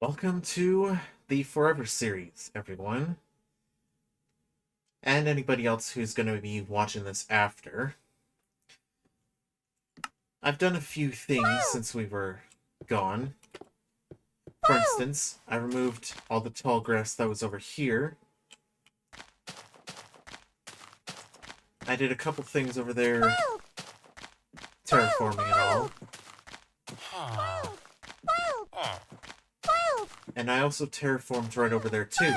Welcome to the Forever series, everyone. And anybody else who's going to be watching this after. I've done a few things since we were gone. For instance, I removed all the tall grass that was over here. I did a couple things over there, terraforming and all. And I also terraformed right over there too.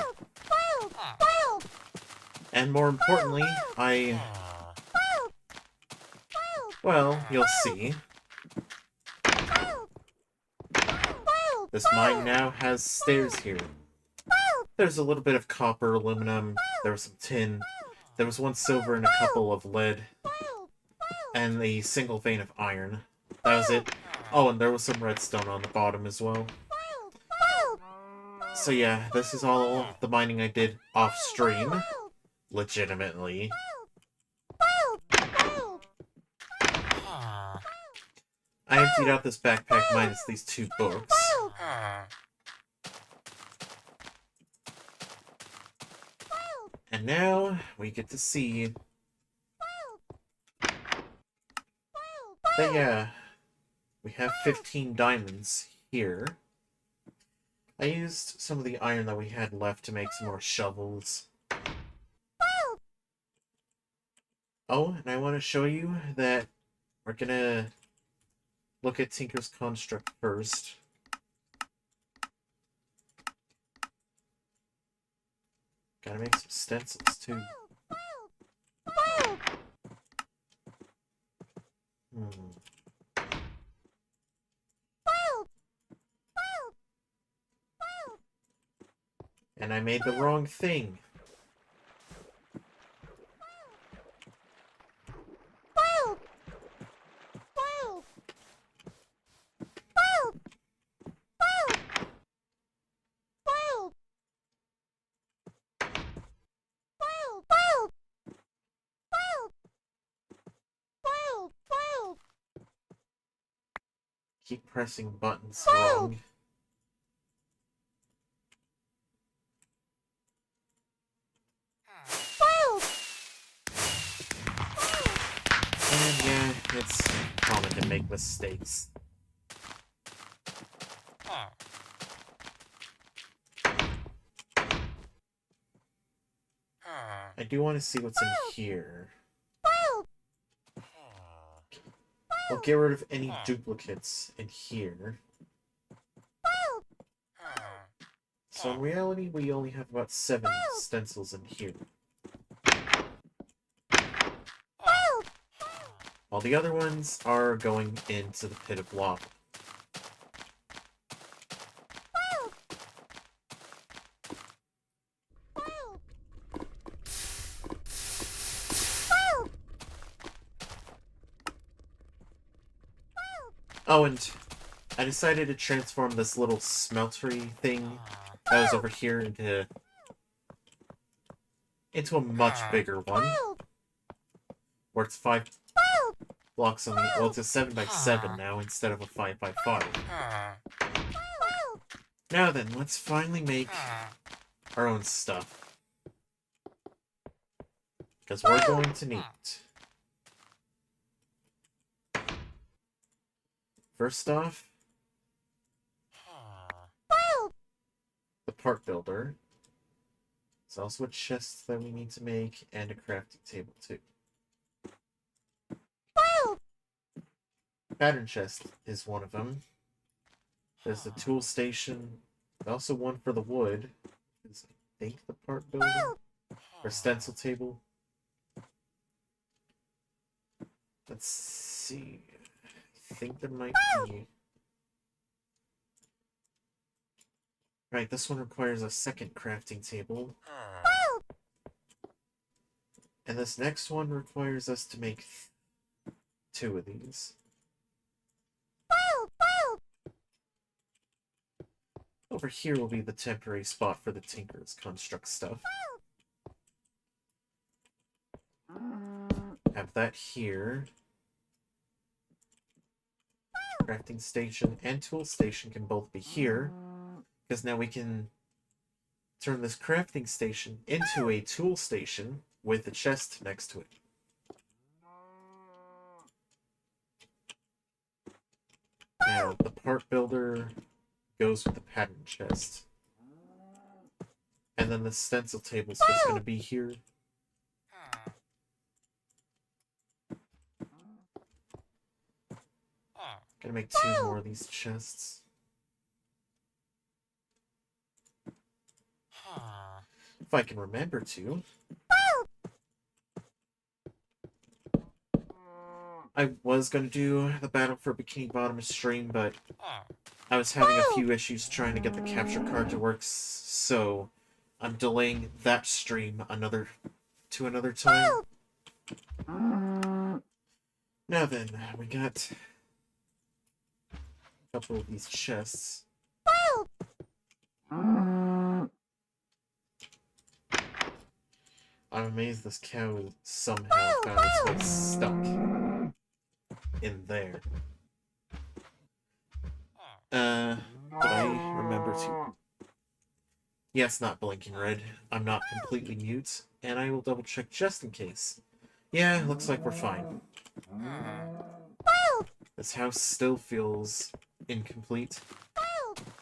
And more importantly, well, you'll see. This mine now has stairs here. There's a little bit of copper, aluminum, there was some tin, there was one silver and a couple of lead, and a single vein of iron. That was it. Oh, and there was some redstone on the bottom as well. So yeah, this is all the mining I did off-stream. Legitimately. I emptied out this backpack minus these 2 books. And now we get to see that, yeah, we have 15 diamonds here. I used some of the iron that we had left to make some more shovels. Oh, and I want to show you that we're gonna look at Tinker's construct first. Gotta make some stencils too. And I made the wrong thing. Keep pressing buttons wrong. And yeah, it's common to make mistakes. I do want to see what's in here. I'll get rid of any duplicates in here. So in reality, we only have about 7 stencils in here. All the other ones are going into the pit of lava. Oh, and I decided to transform this little smeltery thing that was over here into a much bigger one. Where it's 5 blocks on the... Well, it's a 7x7 now instead of a 5x5. Now then, let's finally make our own stuff. Because we're going to need it. First off, the part builder. There's also a chest that we need to make, and a crafting table too. Pattern chest is one of them. There's the tool station. There's also one for the wood. Is, I think, the part builder. Or stencil table. Let's see. I think there might be... Right, this one requires a second crafting table. And this next one requires us to make 2 of these. Over here will be the temporary spot for the Tinker's construct stuff. Have that here. Crafting station and tool station can both be here. Because now we can turn this crafting station into a tool station with a chest next to it. Now, the part builder goes with the pattern chest. And then the stencil table's just going to be here. Gonna make 2 more of these chests. If I can remember to. I was gonna do the Battle for Bikini Bottom stream, but I was having a few issues trying to get the capture card to work, so I'm delaying that stream to another time. Now then, we got a couple of these chests. I'm amazed this cow somehow found its way stuck in there. Did I remember to... Yeah, it's not blinking red. I'm not completely mute, and I will double check just in case. Yeah, looks like we're fine. This house still feels incomplete.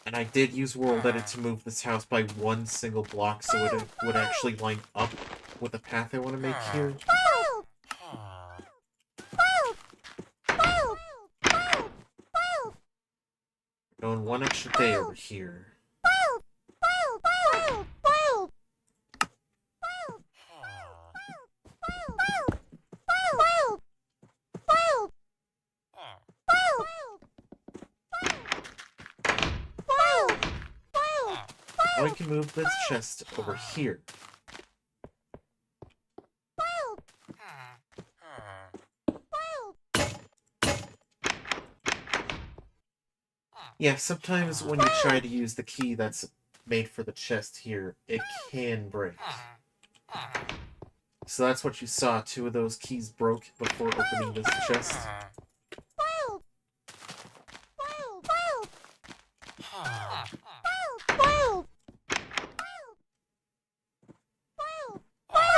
And I did use World Edit to move this house by 1 single block so it would actually line up with the path I want to make here. Going 1 extra day over here. Now I can move this chest over here. Yeah, sometimes when you try to use the key that's made for the chest here, it can break. So that's what you saw. 2 of those keys broke before opening this chest.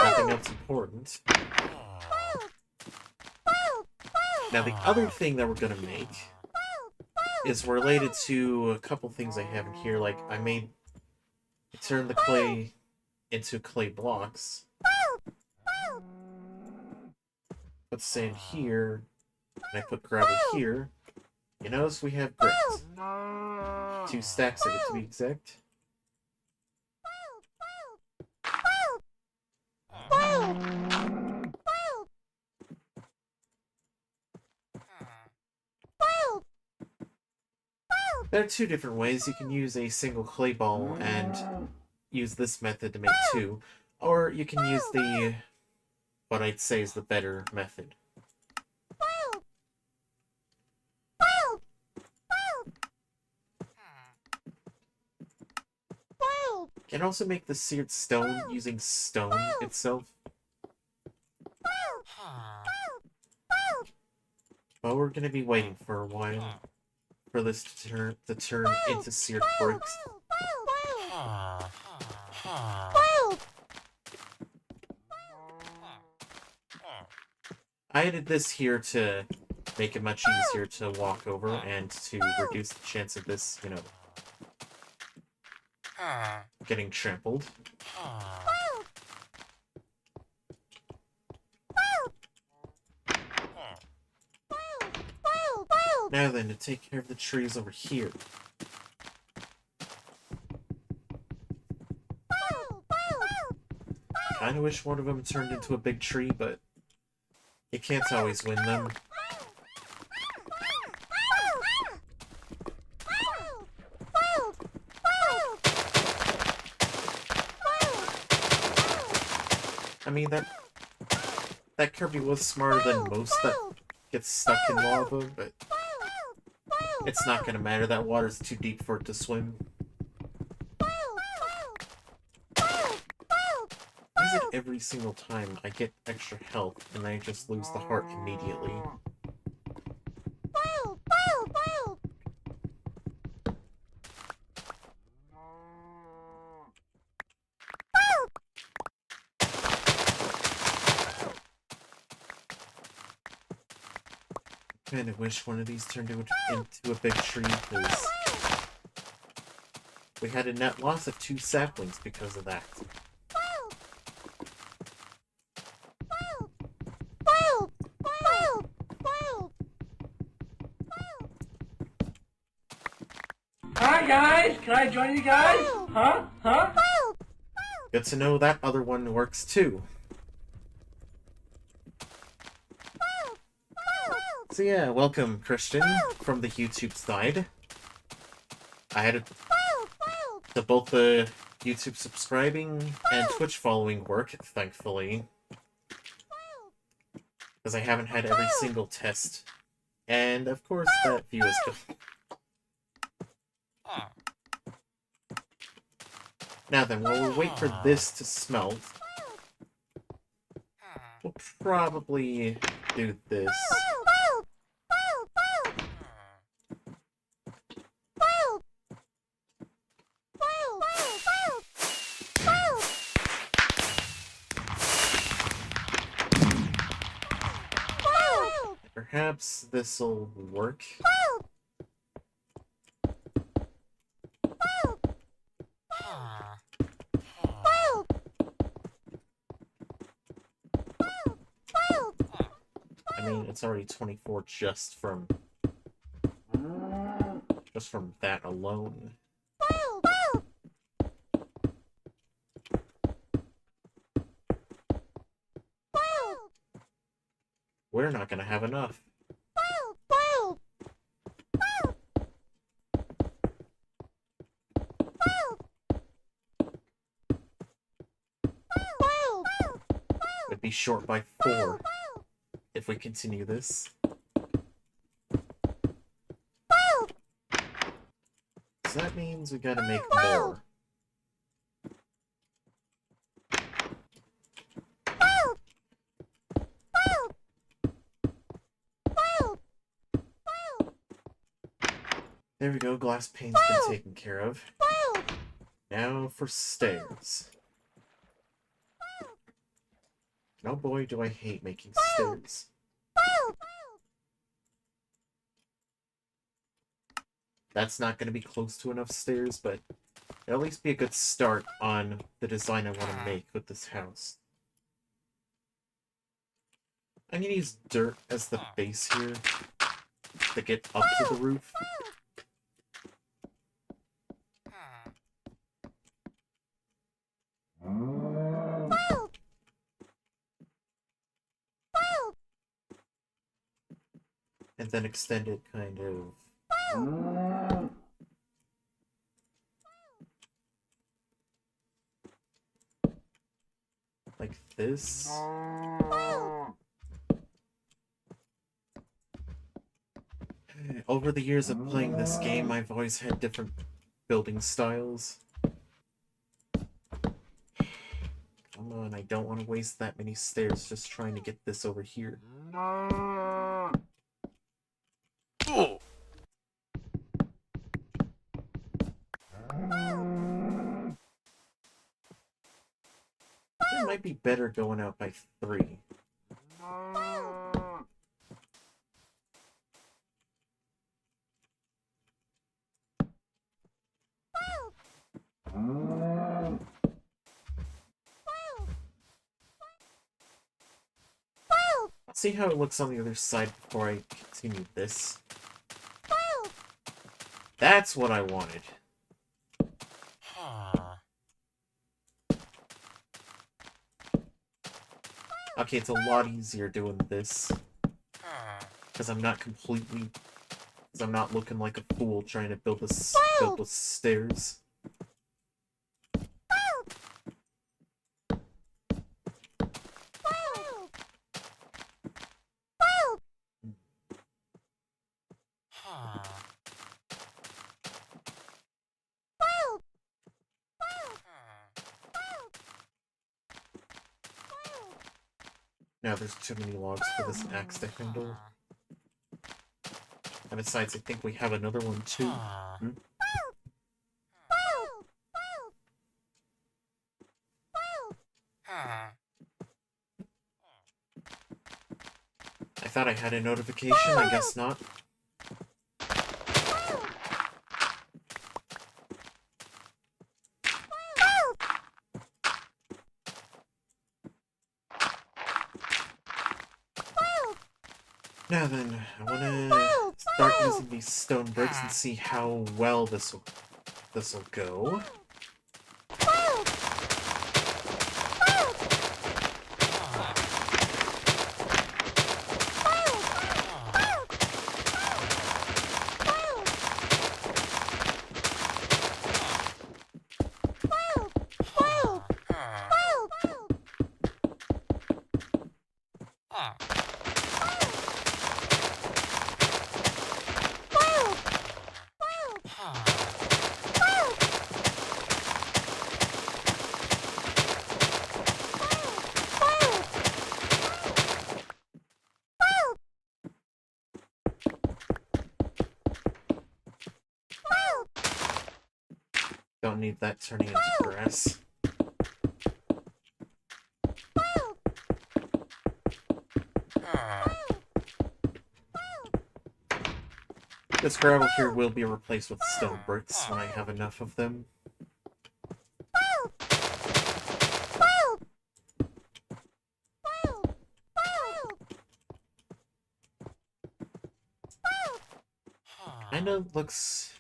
Nothing else important. Now the other thing that we're gonna make is related to a couple things I have in here. Like, I turned the clay into clay blocks. Put sand here, and I put gravel here. You notice we have grit. 2 stacks of it to be exact. There are 2 different ways. You can use a single clay ball and use this method to make 2, or you can use what I'd say is the better method. You can also make the seared stone using stone itself. But we're going to be waiting for a while for this to turn into seared bricks. I added this here to make it much easier to walk over and to reduce the chance of this, you know, getting trampled. Now then, to take care of the trees over here. I kinda wish one of them turned into a big tree, but you can't always win them. I mean, that Kirby was smarter than most that gets stuck in lava, but it's not gonna matter. That water's too deep for it to swim. Why is it every single time I get extra health and I just lose the heart immediately? Kinda wish one of these turned into a big tree, because we had a net loss of 2 saplings because of that. Hi guys, can I join you guys? Huh? Good to know that other one works too. So yeah, welcome Christian from the YouTube side. I had to both the YouTube subscribing and Twitch following work, thankfully. Because I haven't had every single test. And of course that view is good. Now then, while we wait for this to smelt, we'll probably do this. Perhaps this'll work. I mean, it's already 24 just from that alone. We're not gonna have enough. We'd be short by 4 if we continue this. So that means we gotta make more. There we go, glass pane's been taken care of. Now for stairs. Oh boy, do I hate making stairs. That's not going to be close to enough stairs, but it'll at least be a good start on the design I want to make with this house. I'm going to use dirt as the base here to get up to the roof. And then extend it kind of... like this. Over the years of playing this game, I've always had different building styles. Come on, I don't want to waste that many stairs just trying to get this over here. It might be better going out by 3. Let's see how it looks on the other side before I continue this. That's what I wanted. Okay, it's a lot easier doing this. Because I'm not completely... because I'm not looking like a fool trying to build this with stairs. Now there's too many logs for this axe to handle. And besides, I think we have another one too. I thought I had a notification, I guess not. Now then, I wanna start using these stone bricks and see how well this'll go. Don't need that turning into grass. This gravel here will be replaced with stone bricks when I have enough of them. Kinda looks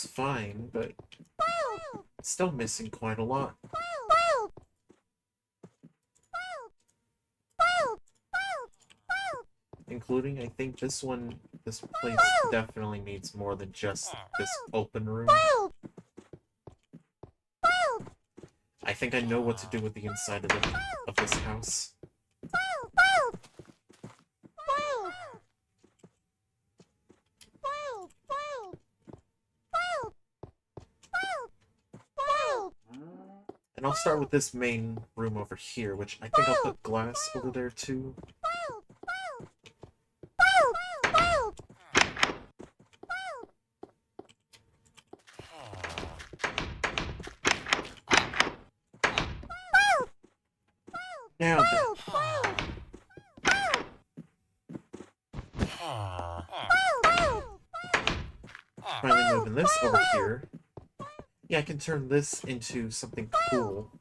fine, but it's still missing quite a lot. Including, I think this place definitely needs more than just this open room. I think I know what to do with the inside of this house. And I'll start with this main room over here, which I think I'll put glass over there too. Now finally moving this over here. Yeah, I can turn this into something cool.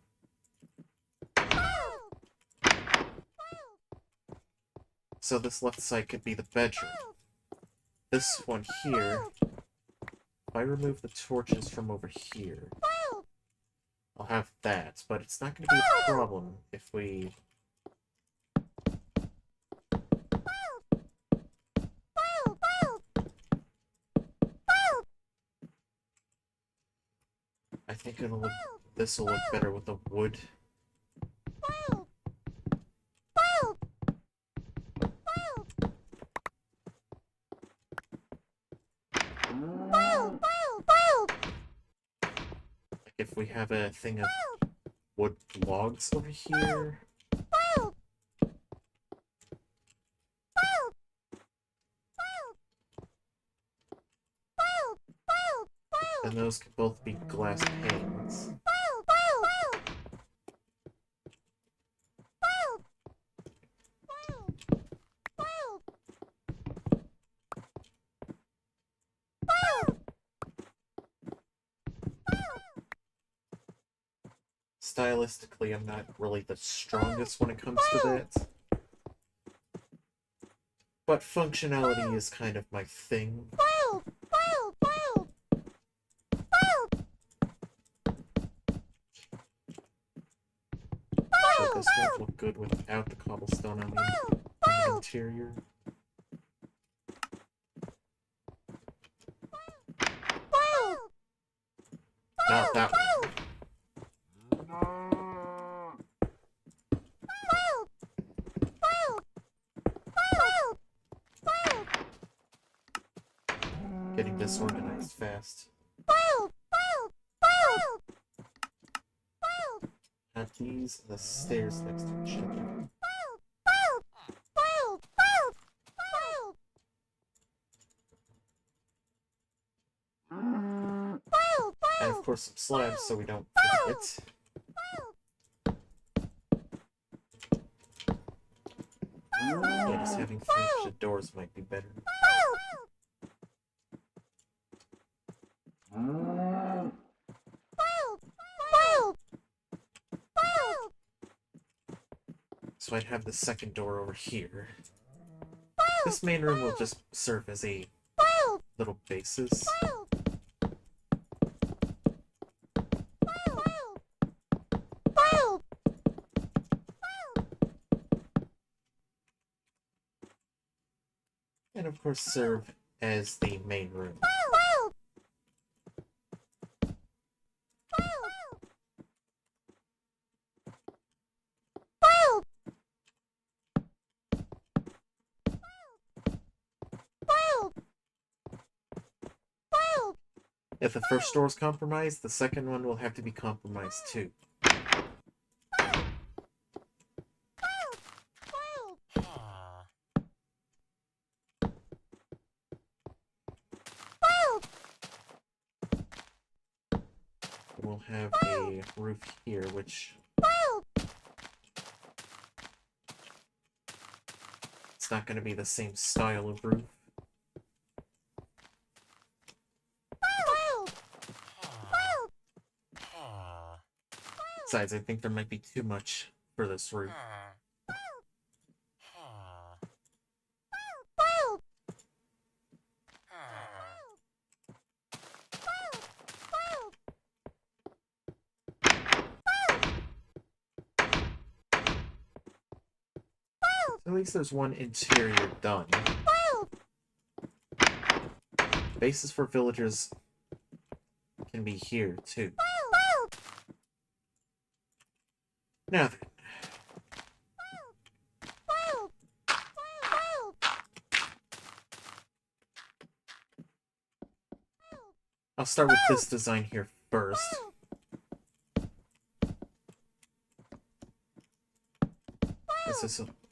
So this left side could be the bedroom. This one here, if I remove the torches from over here, I'll have that, but it's not going to be a problem if we... I think this will look better with the wood. Like if we have a thing of wood logs over here. And those can both be glass panes. Stylistically, I'm not really the strongest when it comes to that. But functionality is kind of my thing. So this won't look good without the cobblestone on the interior. Not that one. Getting disorganized fast. Have these the stairs next to each other. And of course some slabs so we don't forget. guess having 3 extra doors might be better. So I'd have the second door over here. This main room will just serve as a little basis. And of course serve as the main room. If the first door is compromised, the second one will have to be compromised too. We'll have a roof here, which... it's not going to be the same style of roof. Besides, I think there might be too much for this roof. At least there's one interior done. Bases for villagers can be here, too. Now then. I'll start with this design here first.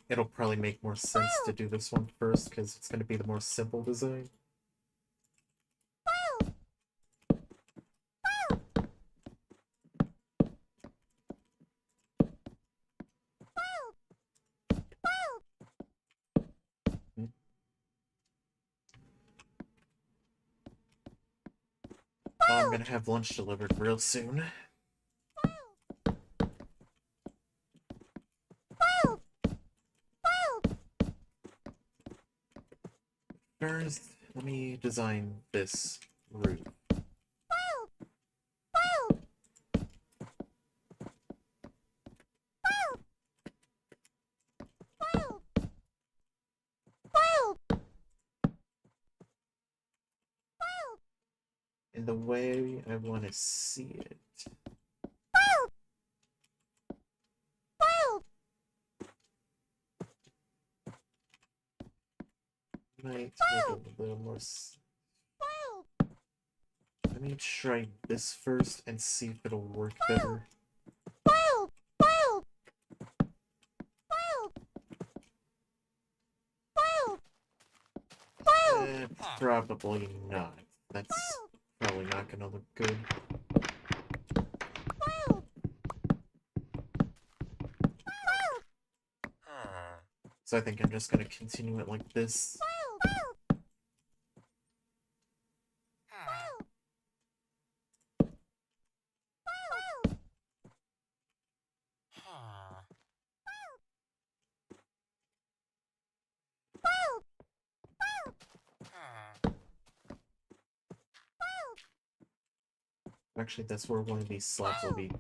It'll probably make more sense to do this one first, because it's going to be the more simple design. I'm going to have lunch delivered real soon. First, let me design this roof. In the way I want to see it. Might make it a little more... Let me try this first and see if it'll work better. Probably not. That's probably not gonna look good. So I think I'm just gonna continue it like this. Actually, that's where one of these slabs will be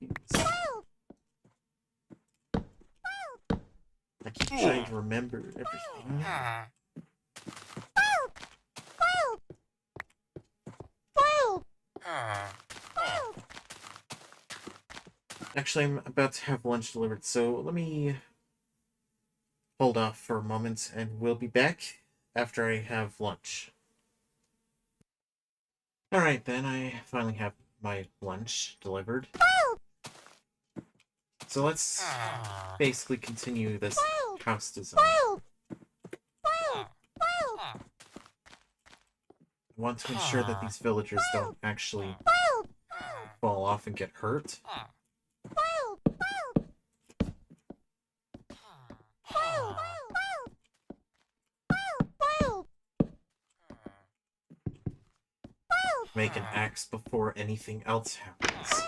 used. I keep trying to remember everything. Actually, I'm about to have lunch delivered, so let me hold off for a moment, and we'll be back after I have lunch. Alright then, I finally have my lunch delivered. So let's basically continue this house design. I want to ensure that these villagers don't actually fall off and get hurt. make an axe before anything else happens.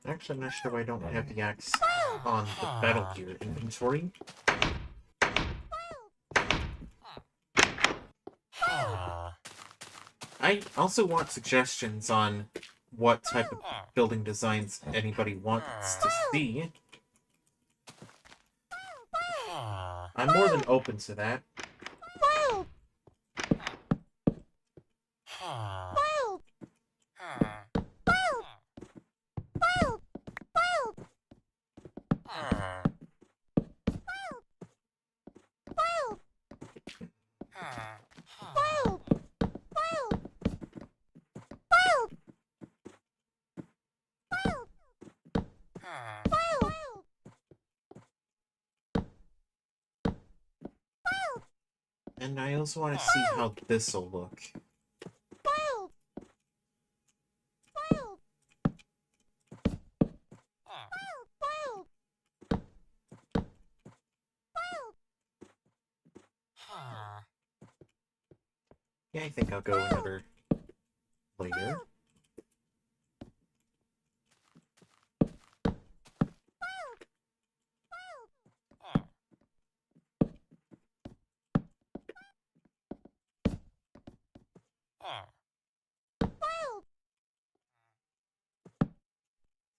Actually, I'm not sure why I don't have the axe on the Battle Gear inventory. I also want suggestions on what type of building designs anybody wants to see. I'm more than open to that. And I also want to see how this will look. Yeah, I think I'll go another layer.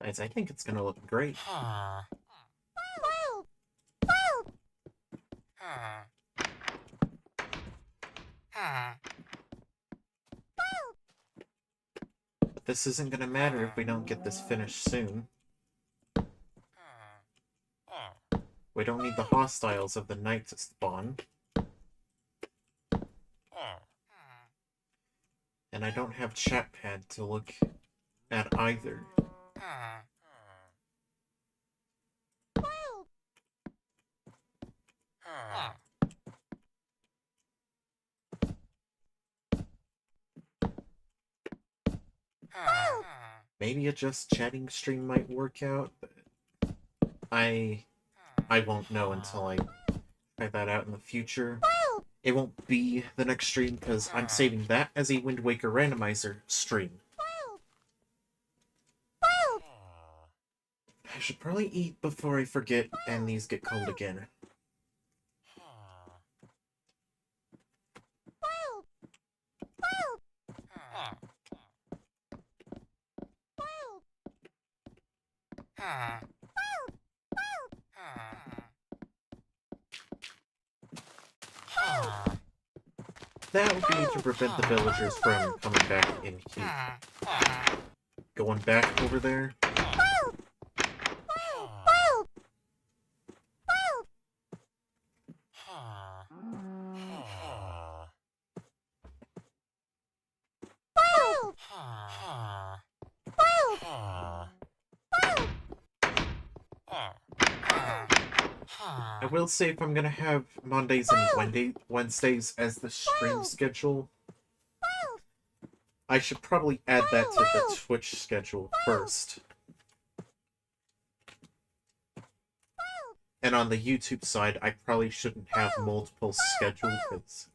Guys, I think it's gonna look great. But this isn't gonna matter if we don't get this finished soon. We don't need the hostiles of the night to spawn. And I don't have chat pad to look at either. Maybe a just chatting stream might work out, but I won't know until I try that out in the future. It won't be the next stream because I'm saving that as a Wind Waker randomizer stream. I should probably eat before I forget and these get cold again. That would be to prevent the villagers from coming back in here. Going back over there. I will say if I'm gonna have Mondays and Wednesdays as the stream schedule, I should probably add that to the Twitch schedule first. And on the YouTube side, I probably shouldn't have multiple scheduled because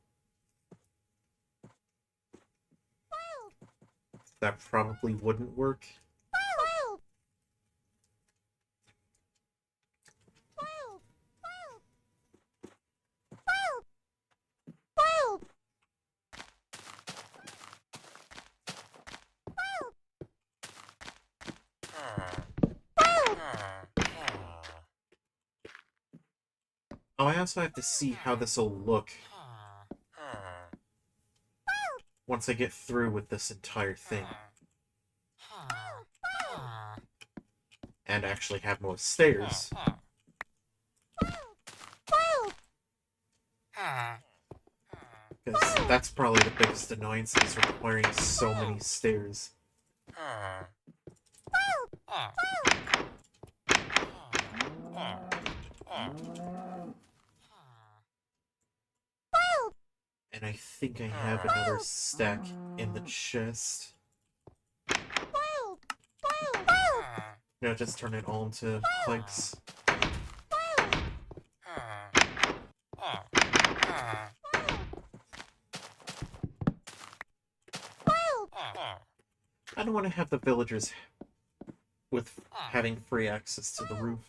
that probably wouldn't work. Oh, I also have to see how this will look once I get through with this entire thing. And actually have more stairs. Because that's probably the biggest annoyance, is requiring so many stairs. And I think I have another stack in the chest. You know, just turn it all into planks. I don't want to have the villagers with having free access to the roof.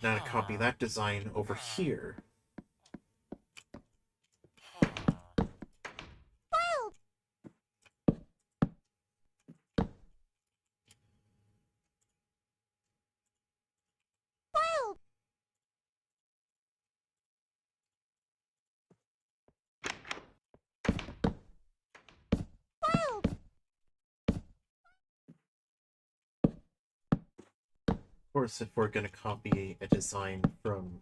Now to copy that design over here. Of course, if we're going to copy a design from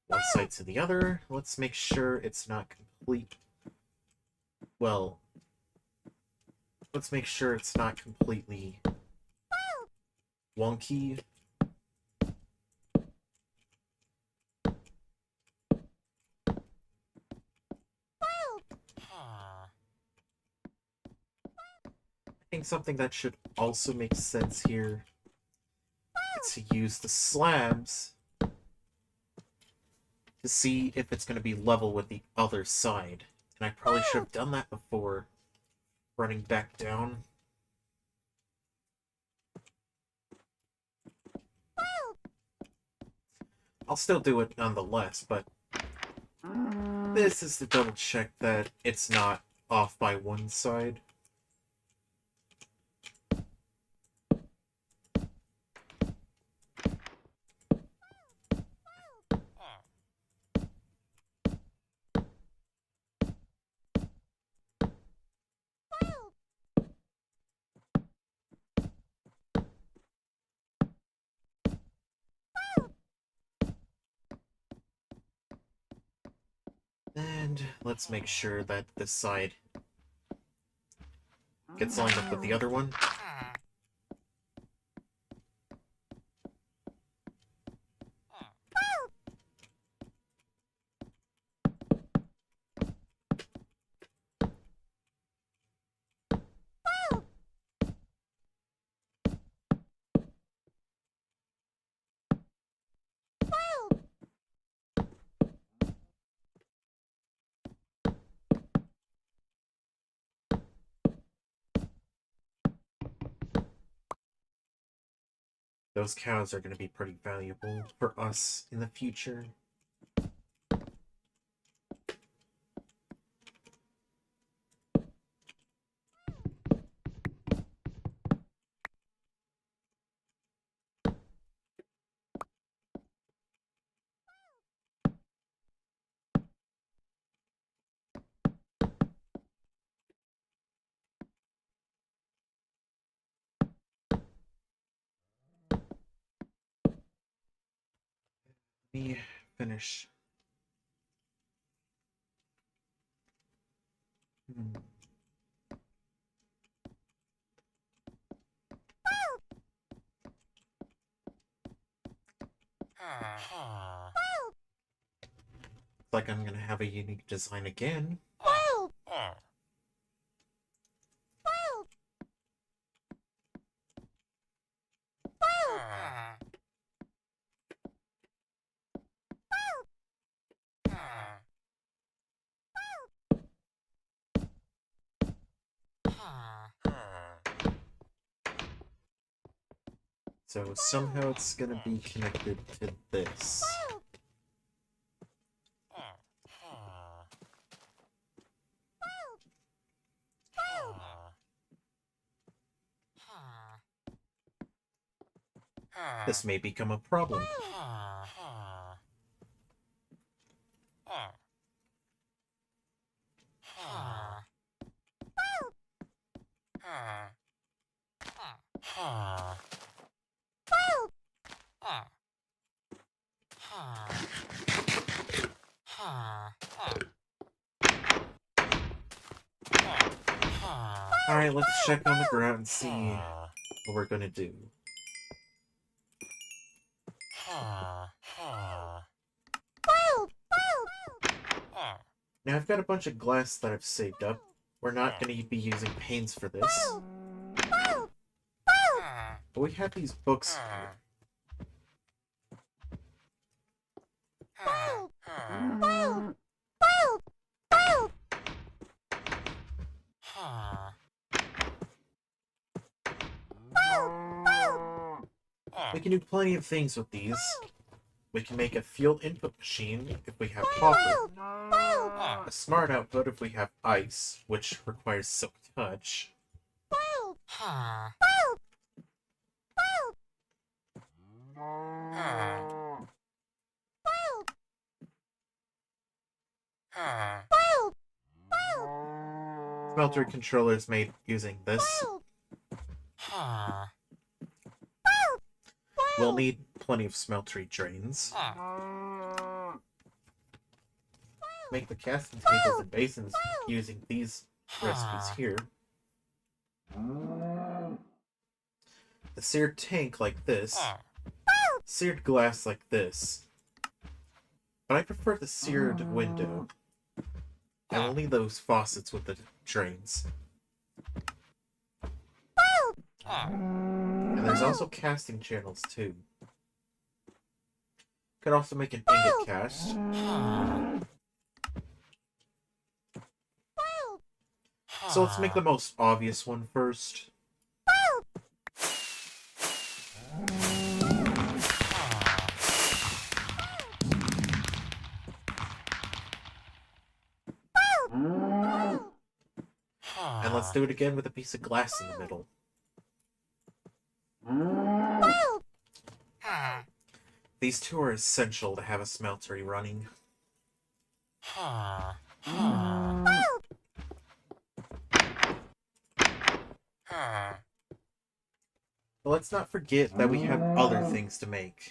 one side to the other, let's make sure it's not complete. Well, let's make sure it's not completely wonky. I think something that should also make sense here is to use the slabs to see if it's going to be level with the other side. And I probably should have done that before running back down. I'll still do it nonetheless, but this is to double check that it's not off by one side. And let's make sure that this side gets lined up with the other one. Those cows are going to be pretty valuable for us in the future. Let me finish. Looks like I'm gonna have a unique design again. So somehow it's gonna be connected to this. This may become a problem. Alright, let's check on the ground and see what we're gonna do. Now I've got a bunch of glass that I've saved up. We're not going to be using panes for this. But we have these books here. We can do plenty of things with these. We can make a fuel input machine if we have copper, a smart output if we have ice, which requires silk touch, smelter controllers made using this. We'll need plenty of smeltery drains. Make the casting tables and basins using these recipes here. The seared tank like this. Seared glass like this. But I prefer the seared window. And we'll need those faucets with the drains. And there's also casting channels too. Could also make an ingot cast. So let's make the most obvious one first. And let's do it again with a piece of glass in the middle. These two are essential to have a smeltery running. But let's not forget that we have other things to make.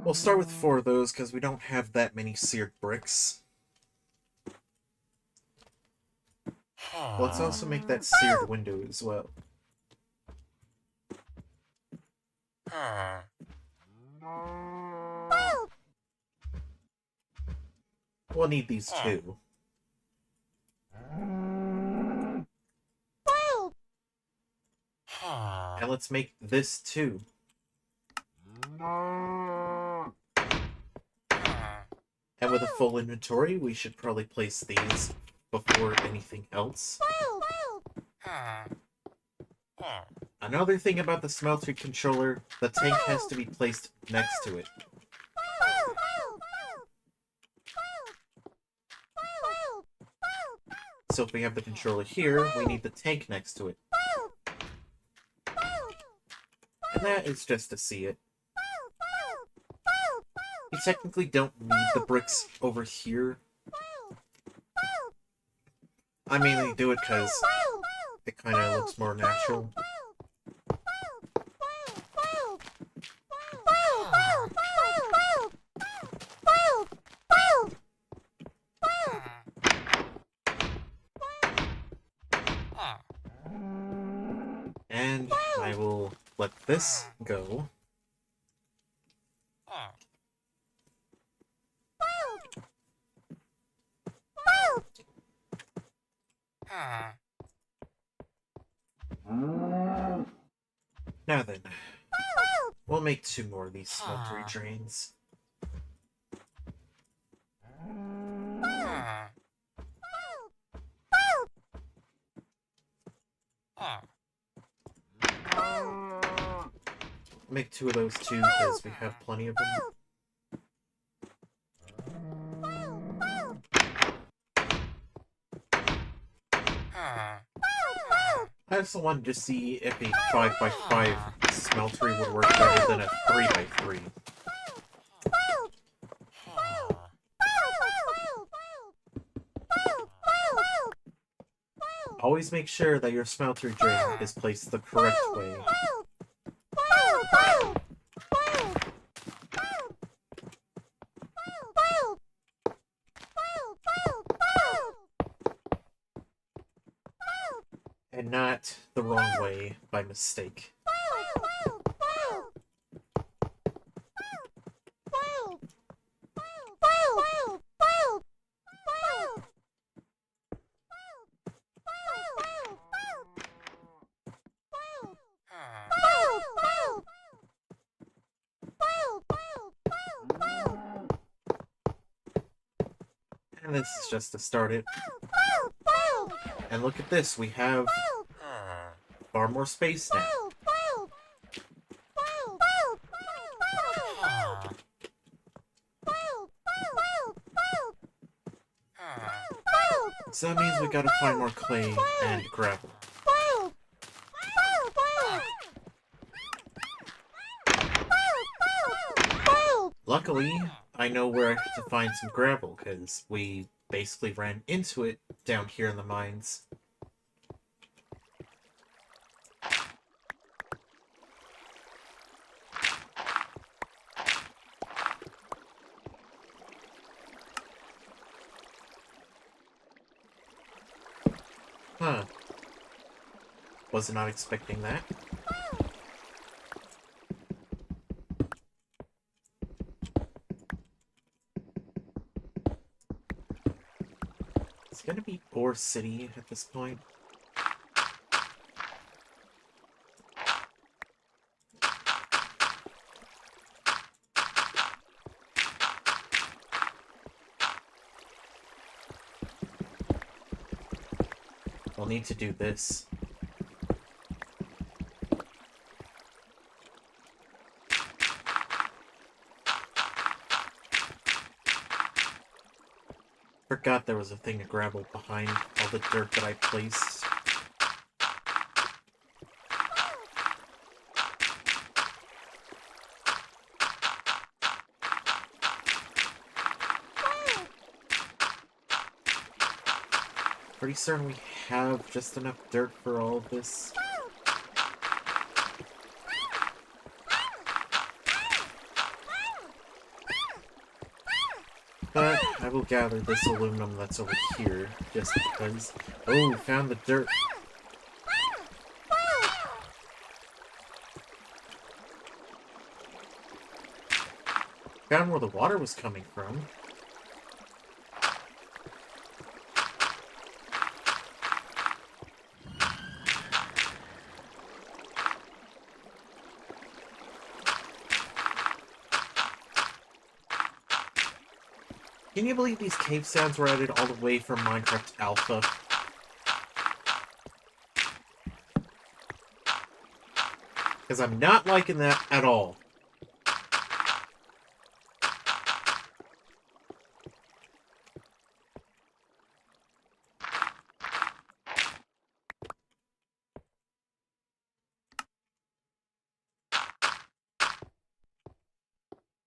We'll start with 4 of those because we don't have that many seared bricks. Let's also make that seared window as well. We'll need these too. And let's make this too. And with a full inventory, we should probably place these before anything else. Another thing about the smeltery controller, the tank has to be placed next to it. So if we have the controller here, we need the tank next to it. And that is just to see it. You technically don't need the bricks over here. I mainly do it because it kind of looks more natural. And I will let this go. Now then, we'll make 2 more of these smeltery drains. Make 2 of those too, because we have plenty of them. I also wanted to see if a 5x5 smeltery would work better than a 3x3. Always make sure that your smeltery drain is placed the correct way. and not the wrong way by mistake. And this is just to start it. And look at this, we have far more space now. So that means we gotta find more clay and gravel. Luckily, I know where to find some gravel, because we basically ran into it down here in the mines. Huh. Was not expecting that. It's gonna be Ore City at this point. We'll need to do this. Forgot there was a thing of gravel behind all the dirt that I placed. Pretty certain we have just enough dirt for all of this. But I will gather this aluminum that's over here, just because. Oh, found the dirt. Found where the water was coming from. Can you believe these cave sounds were added all the way from Minecraft Alpha? Because I'm not liking that at all.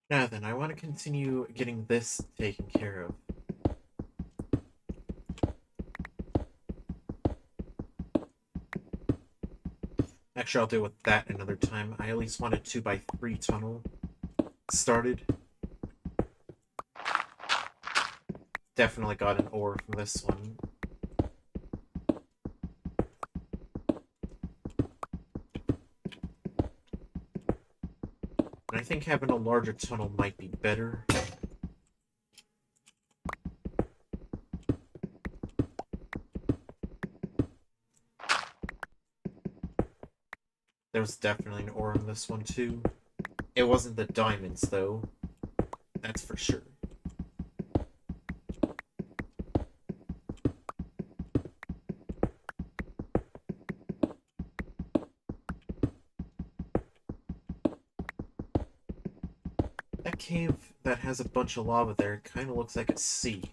Now then, I want to continue getting this taken care of. Actually, I'll deal with that another time. I at least want a 2x3 tunnel started. Definitely got an ore from this one. I think having a larger tunnel might be better. There was definitely an ore in this one too. It wasn't the diamonds though. That's for sure. That cave that has a bunch of lava there kind of looks like a sea.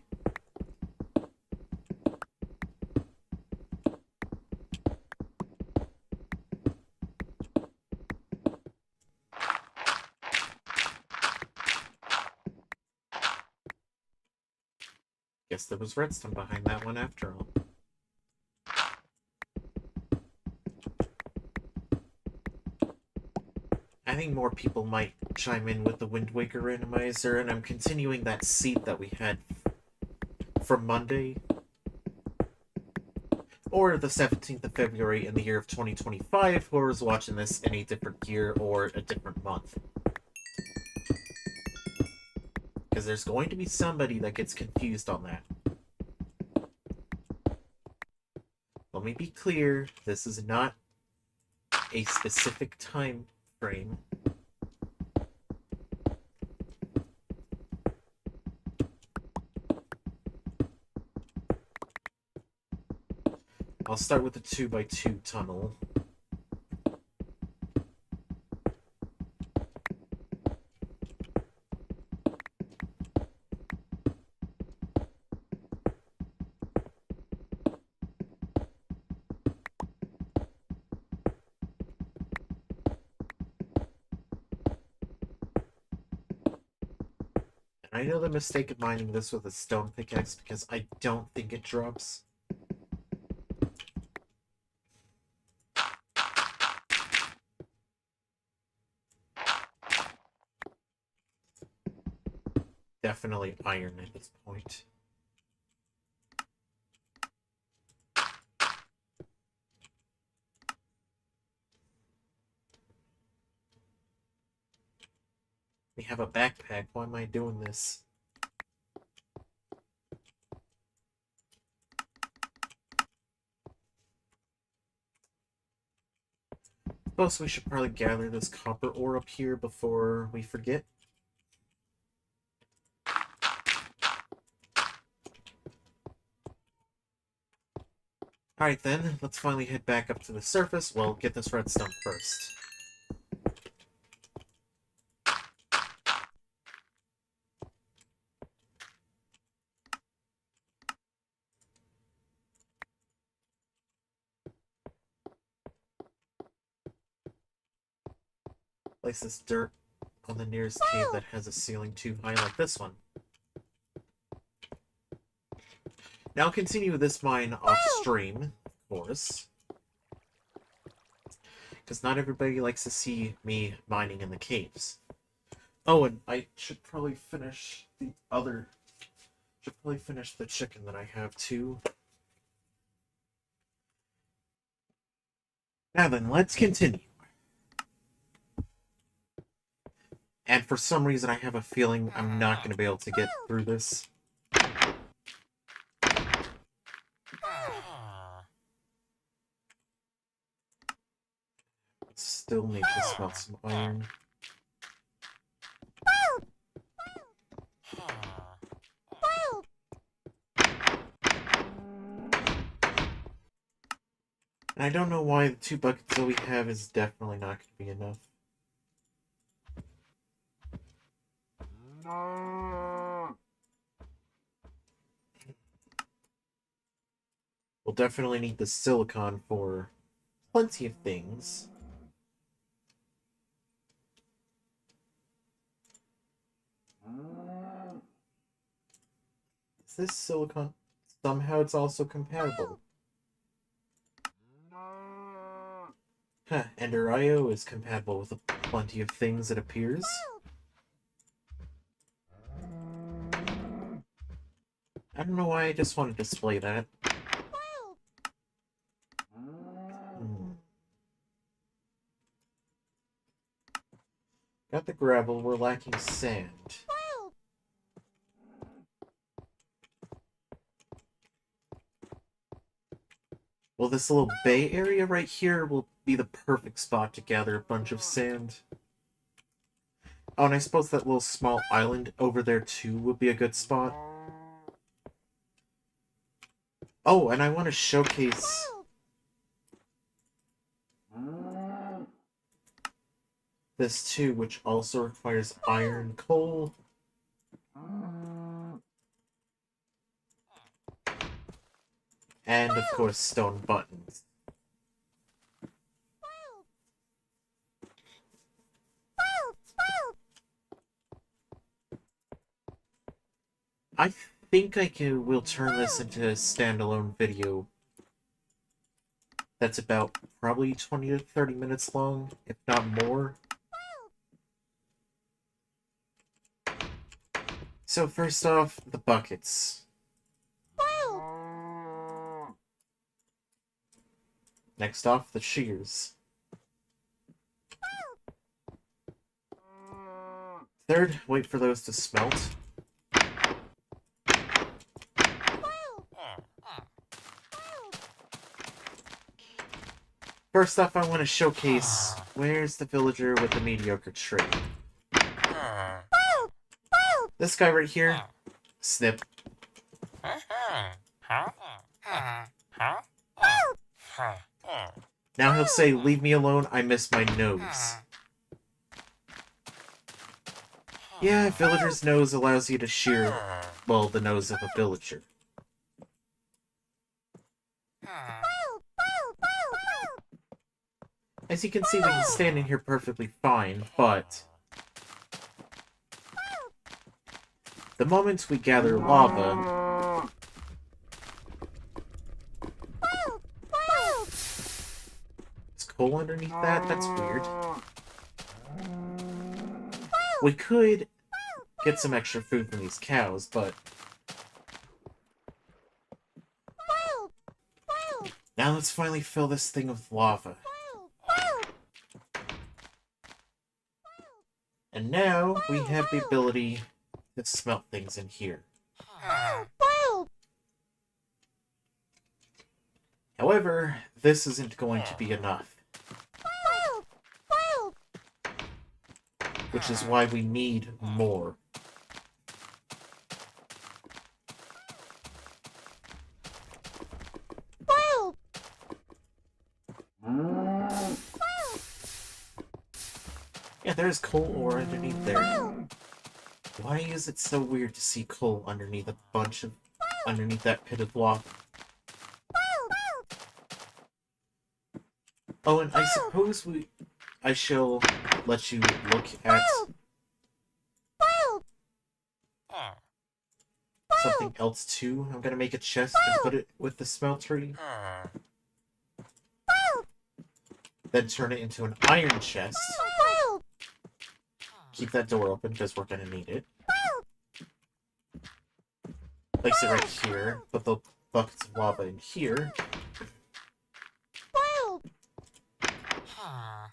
Guess there was redstone behind that one after all. I think more people might chime in with the Wind Waker randomizer, and I'm continuing that seed that we had from Monday. or the 17th of February in the year of 2025, whoever's watching this in a different year or a different month. Because there's going to be somebody that gets confused on that. Let me be clear, this is not a specific time frame. I'll start with the 2x2 tunnel. I know the mistake of mining this with a stone pickaxe because I don't think it drops. Definitely iron at this point. We have a backpack. Why am I doing this? Suppose we should probably gather this copper ore up here before we forget. Alright then, let's finally head back up to the surface. Well, get this redstone first. Place this dirt on the nearest cave that has a ceiling too high like this one. Now continue this mine off stream, of course. Because not everybody likes to see me mining in the caves. Oh, and I should probably finish the chicken that I have too. Now then, let's continue. And for some reason, I have a feeling I'm not going to be able to get through this. Still need to smelt some iron. And I don't know why the 2 buckets that we have is definitely not going to be enough. We'll definitely need the silicon for plenty of things. Is this silicon? Somehow it's also compatible. Huh, Ender IO is compatible with plenty of things, it appears. I don't know why I just want to display that. Got the gravel, we're lacking sand. Well, this little bay area right here will be the perfect spot to gather a bunch of sand. Oh, and I suppose that little small island over there too would be a good spot. Oh, and I want to showcase this too, which also requires iron, coal, and of course stone buttons. I think will turn this into a standalone video that's about probably 20 to 30 minutes long, if not more. So first off, the buckets. Next off, the shears. Third, wait for those to smelt. First off, I want to showcase where's the villager with the mediocre trade. This guy right here. Snip. Now he'll say, "Leave me alone, I miss my nose." Yeah, a villager's nose allows you to shear, well, the nose of a villager. As you can see, we can stand in here perfectly fine, but the moment we gather lava, is coal underneath that? That's weird. We could get some extra food from these cows, but now let's finally fill this thing with lava. And now we have the ability to smelt things in here. However, this isn't going to be enough. Which is why we need more. Yeah, there's coal ore underneath there. Why is it so weird to see coal underneath underneath that pit of lava? Oh, and I suppose I shall let you look at something else too. I'm gonna make a chest and put it with the smeltery. Then turn it into an iron chest. Keep that door open because we're gonna need it. Place it right here. Put the buckets of lava in here.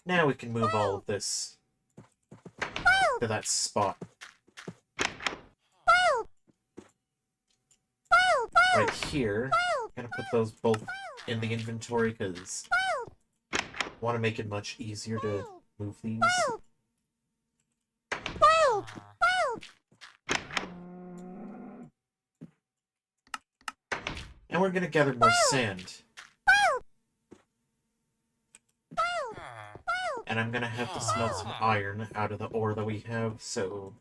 Now we can move all of this to that spot. Right here. I'm gonna put those both in the inventory because I want to make it much easier to move these. And we're gonna gather more sand. And I'm gonna have to smelt some iron out of the ore that we have, so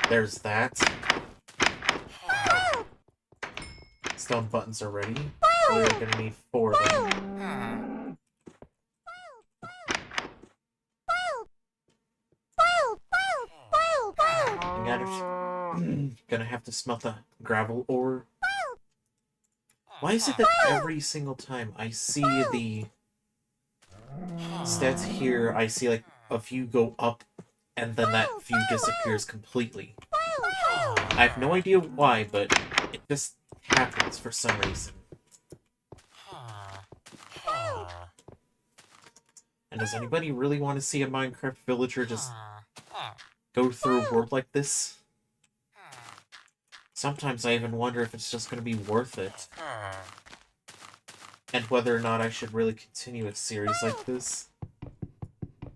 there's that. Stone buttons are ready. We're gonna need 4 of them. I'm gonna have to smelt the gravel ore. Why is it that every single time I see the stats here, I see like a few go up and then that view disappears completely? I have no idea why, but it just happens for some reason. And does anybody really want to see a Minecraft villager just go through a world like this? Sometimes I even wonder if it's just going to be worth it. And whether or not I should really continue a series like this.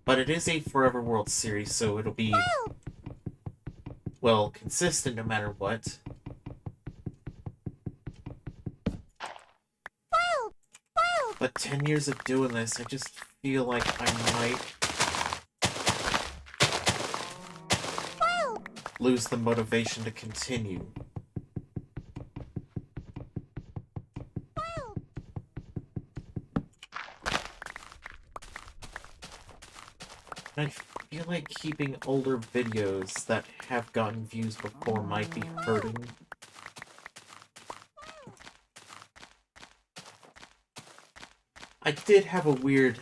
But it is a Forever World series, so it'll be, well, consistent no matter what. But 10 years of doing this, I just feel like I might lose the motivation to continue. I feel like keeping older videos that have gotten views before might be hurting. I did have a weird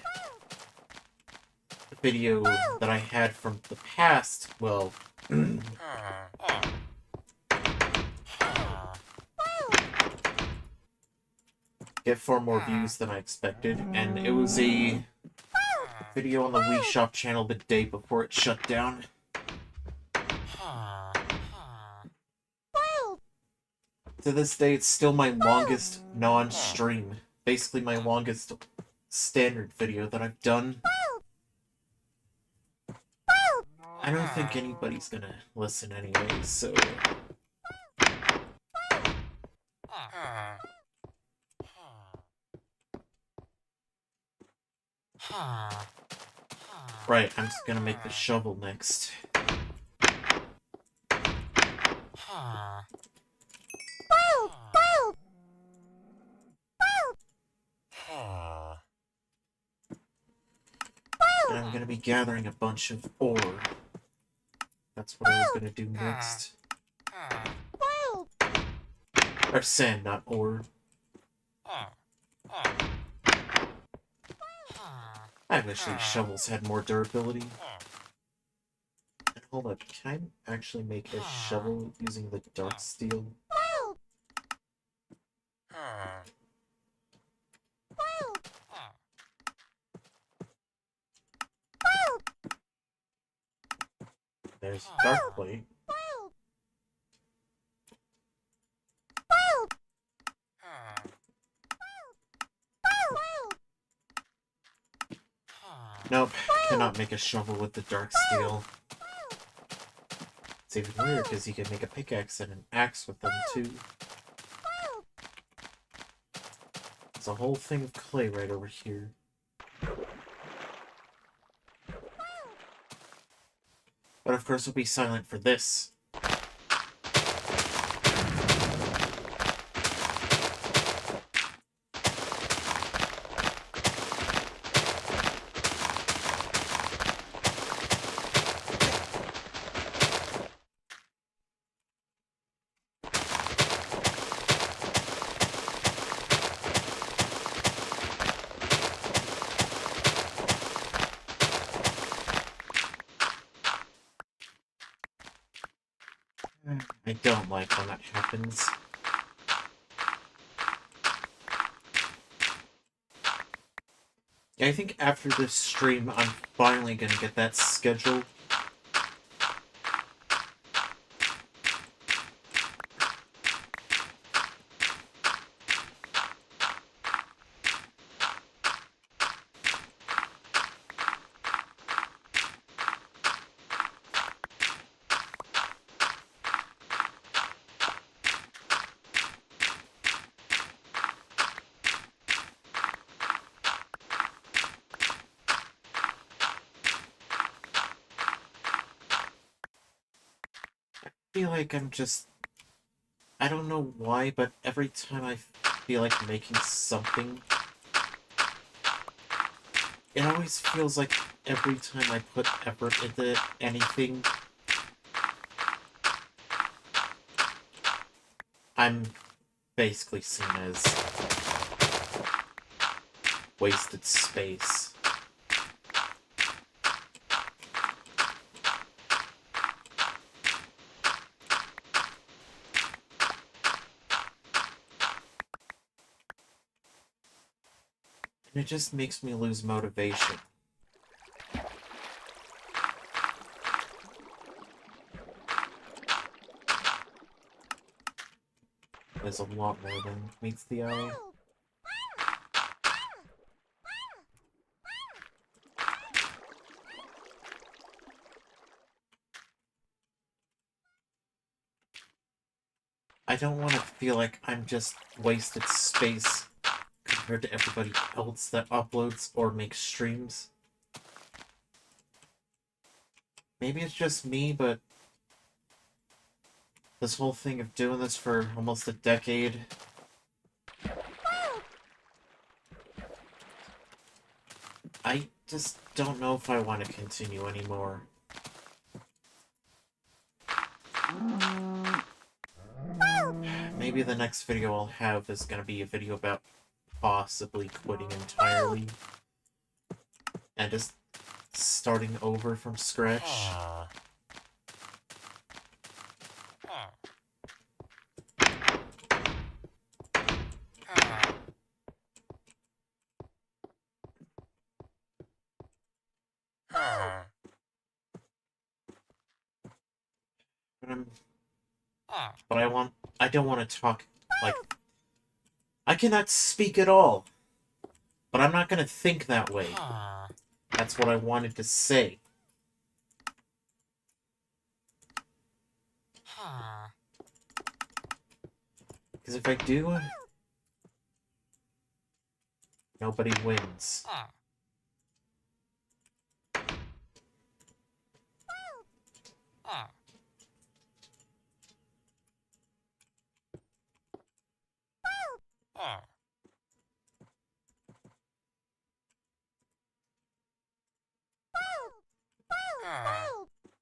video that I had from the past, well... get far more views than I expected, and it was a video on the Wii Shop channel the day before it shut down. To this day, it's still my longest non-stream. Basically my longest standard video that I've done. I don't think anybody's gonna listen anyway, so... Right, I'm just gonna make the shovel next. And I'm gonna be gathering a bunch of ore. That's what I was gonna do next. Or sand, not ore. I wish these shovels had more durability. And hold up, can I actually make a shovel using the dark steel? There's dark plate. Nope, cannot make a shovel with the dark steel. It's even weird because you can make a pickaxe and an axe with them too. There's a whole thing of clay right over here. But of course we'll be silent for this. I don't like when that happens. Yeah, I think after this stream, I'm finally gonna get that schedule. I feel like I don't know why, but every time I feel like making something, it always feels like every time I put effort into anything, I'm basically seen as wasted space. And it just makes me lose motivation. There's a lot more than meets the eye. I don't want to feel like I'm just wasted space compared to everybody else that uploads or makes streams. Maybe it's just me, but this whole thing of doing this for almost a decade, I just don't know if I want to continue anymore. Maybe the next video I'll have is going to be a video about possibly quitting entirely and just starting over from scratch. But I don't want to talk, like, I cannot speak at all. But I'm not gonna think that way. That's what I wanted to say. Because if I do, nobody wins.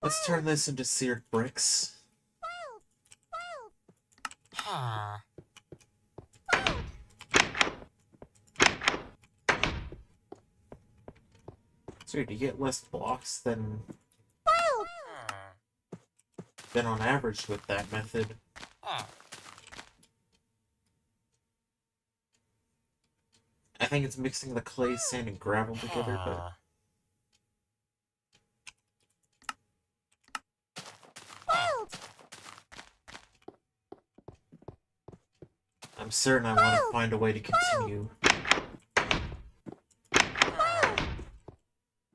Let's turn this into seared bricks. So you get less blocks than on average with that method. I think it's mixing the clay, sand, and gravel together, but... I'm certain I want to find a way to continue.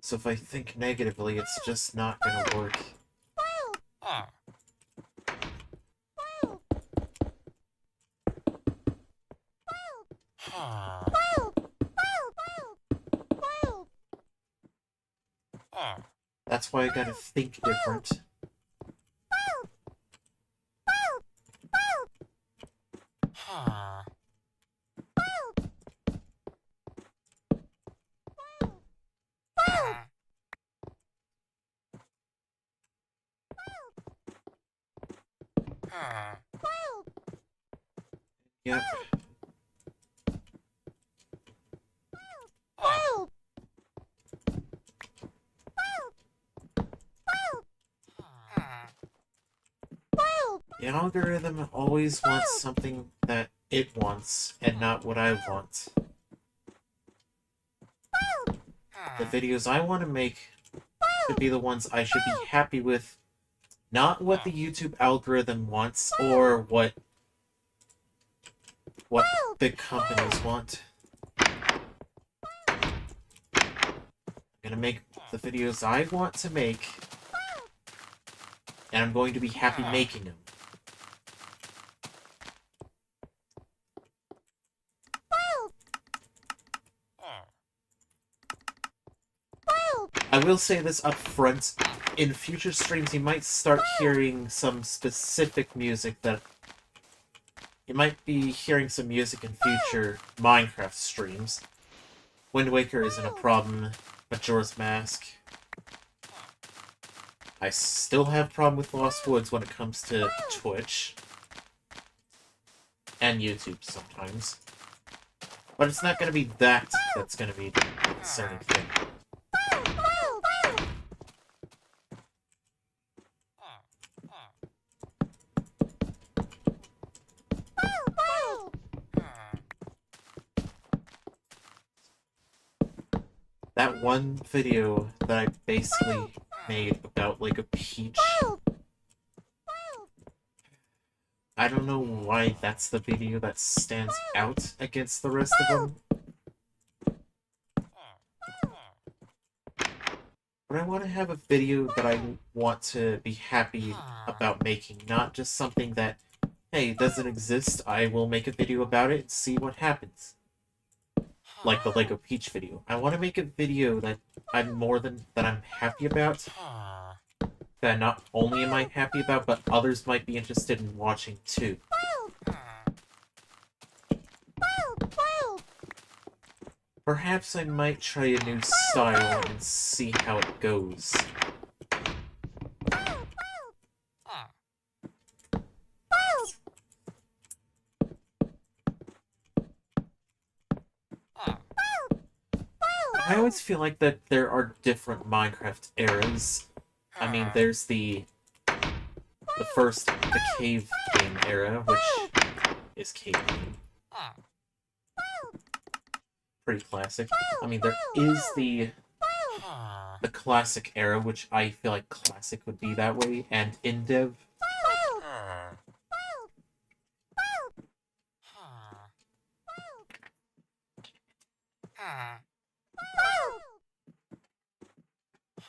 So if I think negatively, it's just not gonna work. That's why I gotta think different. Yep. The algorithm always wants something that it wants, and not what I want. The videos I want to make should be the ones I should be happy with, not what the YouTube algorithm wants, or what big companies want. I'm gonna make the videos I want to make, and I'm going to be happy making them. I will say this up front, in future streams you might start hearing some specific music that... You might be hearing some music in future Minecraft streams. Wind Waker isn't a problem, Majora's Mask. I still have a problem with Lost Woods when it comes to Twitch. And YouTube sometimes. But it's not going to be that's going to be the concerning thing. That one video that I basically made about Lake of Peach, I don't know why that's the video that stands out against the rest of them. But I want to have a video that I want to be happy about making, not just something that, hey, it doesn't exist, I will make a video about it and see what happens. Like the Lego Peach video. I want to make a video that I'm happy about. That not only am I happy about, but others might be interested in watching too. Perhaps I might try a new style and see how it goes. I always feel like that there are different Minecraft eras. I mean, there's the cave game era, which is cave game. Pretty classic. I mean, there is the classic era, which I feel like classic would be that way, and in-dev.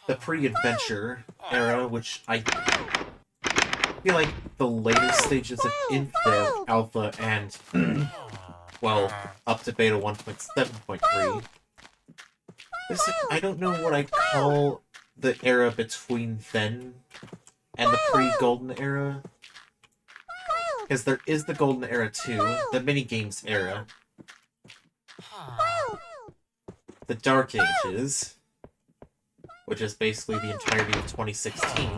the pre-adventure era, which I feel like the later stages of Inf-Dev, Alpha, and, well, up to Beta 1.7.3. I don't know what I'd call the era between then and the pre-Golden Era. Because there is the Golden Era too, the minigames era, the Dark Ages, which is basically the entirety of 2016,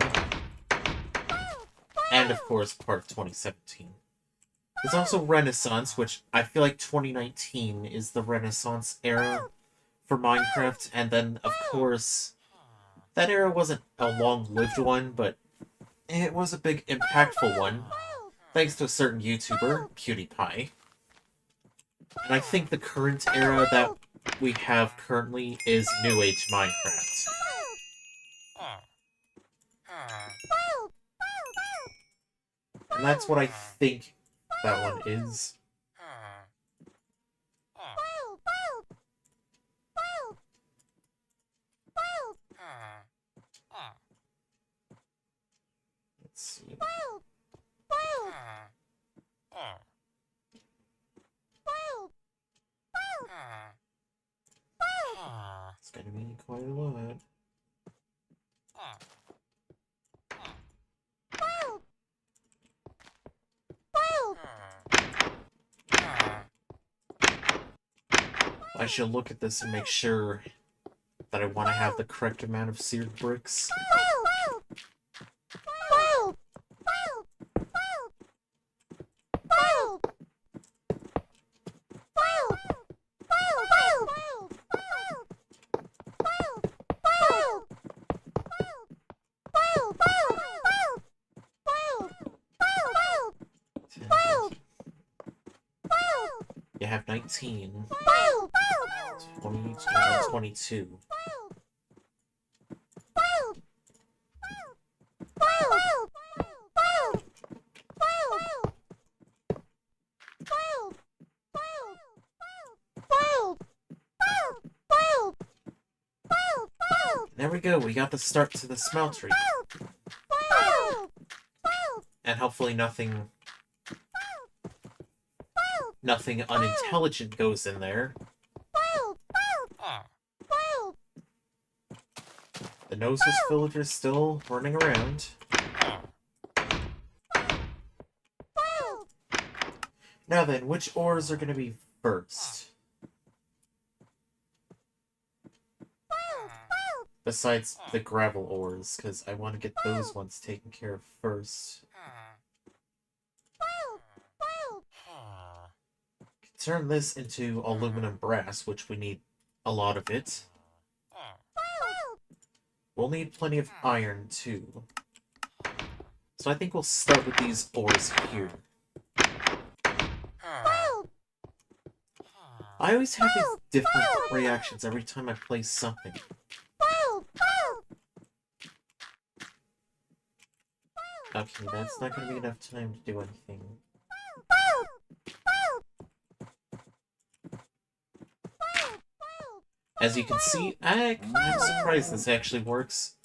and of course part of 2017. There's also Renaissance, which I feel like 2019 is the Renaissance era for Minecraft, and then of course that era wasn't a long-lived one, but it was a big impactful one, thanks to a certain YouTuber, PewDiePie. And I think the current era that we have currently is New Age Minecraft. And that's what I think that one is. Let's see. It's gonna be quite a lot. I should look at this and make sure that I want to have the correct amount of seared bricks. You have 19, 20, 22. There we go, we got the start to the smeltery. And hopefully nothing unintelligent goes in there. The noseless villager's still running around. Now then, which ores are going to be first? Besides the gravel ores, because I want to get those ones taken care of first. Turn this into aluminum brass, which we need a lot of it. We'll need plenty of iron, too. So I think we'll start with these ores here. I always have these different reactions every time I play something. Okay, that's not going to be enough time to do anything. As you can see, I'm surprised this actually works.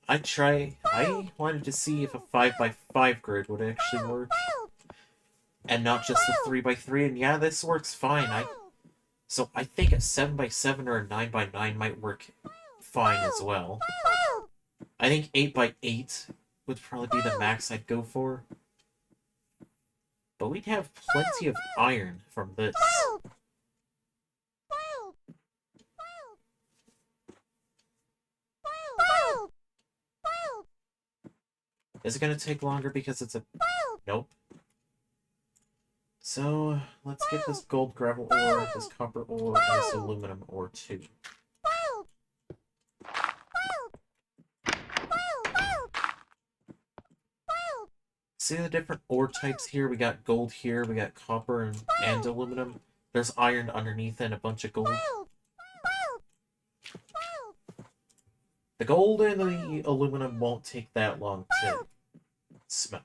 I wanted to see if a 5x5 grid would actually work. And not just a 3x3, and yeah, this works fine. So I think a 7x7 or a 9x9 might work fine as well. I think 8x8 would probably be the max I'd go for. But we'd have plenty of iron from this. Is it going to take longer because it's a... Nope. So, let's get this gold gravel ore, this copper ore, and this aluminum ore too. See the different ore types here? We got gold here, we got copper and aluminum. There's iron underneath and a bunch of gold. The gold and the aluminum won't take that long to smelt.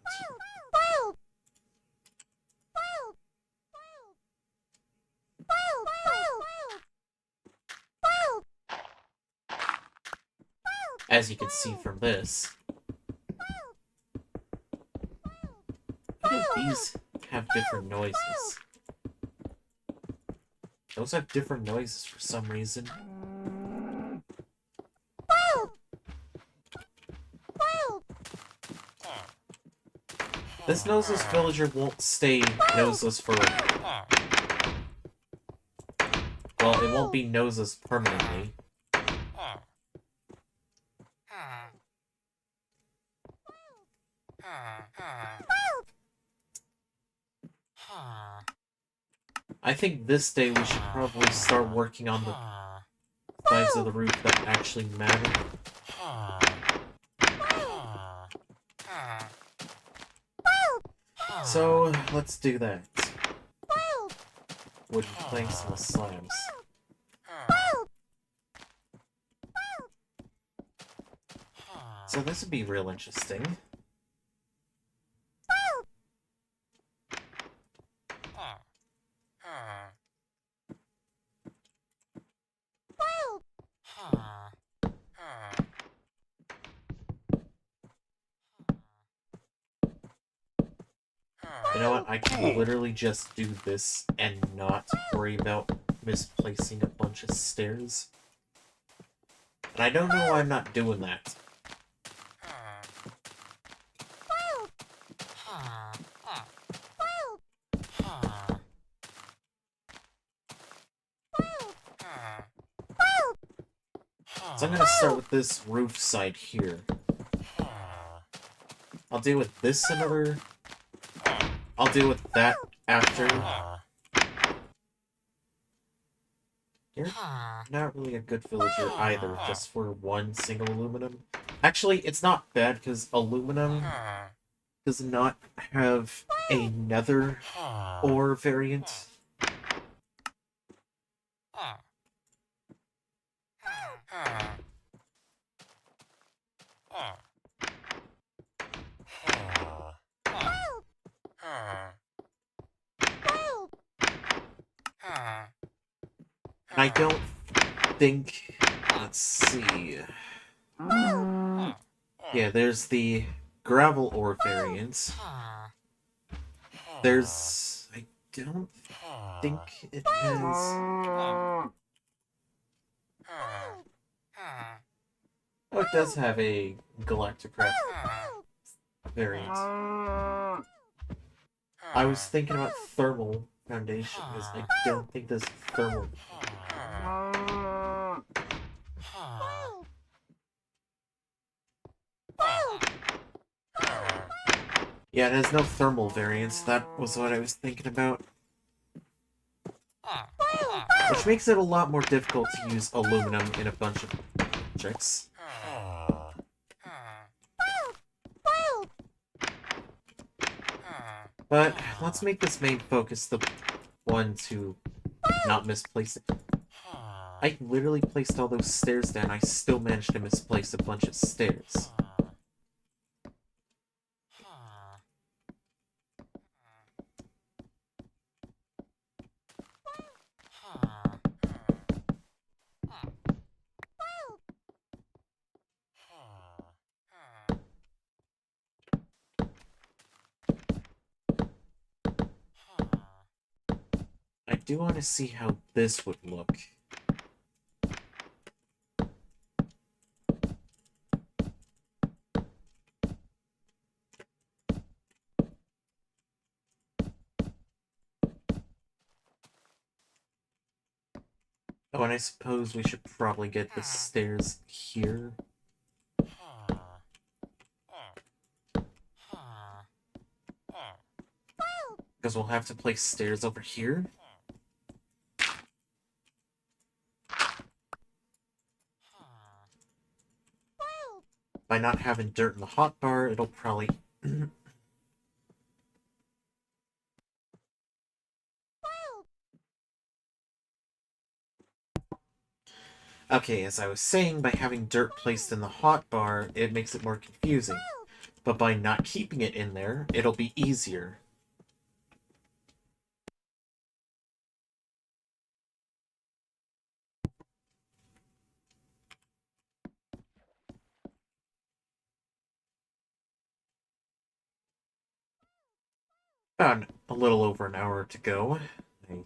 as you can see from this. Why do these have different noises? Those have different noises for some reason. This noseless villager won't stay noseless for... Well, it won't be noseless permanently. I think this day we should probably start working on the sides of the roof that actually matter. So, let's do that. Wooden planks and the slabs. So this would be real interesting. You know what, I can literally just do this and not worry about misplacing a bunch of stairs. And I don't know why I'm not doing that. So I'm gonna start with this roof side here. I'll deal with this another... I'll deal with that after. You're not really a good villager either, just for one single aluminum. Actually, it's not bad, because aluminum does not have a nether ore variant. And I don't think... Let's see... Yeah, there's the gravel ore variant. There's... I don't think it has... Oh, it does have a Galacticraft variant. I was thinking about thermal foundation, because I don't think there's thermal. Yeah, it has no thermal variants. That was what I was thinking about. Which makes it a lot more difficult to use aluminum in a bunch of projects. But let's make this main focus the one to not misplace it. I literally placed all those stairs down. I still managed to misplace a bunch of stairs. I do want to see how this would look. Oh, and I suppose we should probably get the stairs here. Because we'll have to place stairs over here. By not having dirt in the hotbar, it'll probably... Okay, as I was saying, by having dirt placed in the hotbar, it makes it more confusing. But by not keeping it in there, it'll be easier. About a little over an hour to go, I think.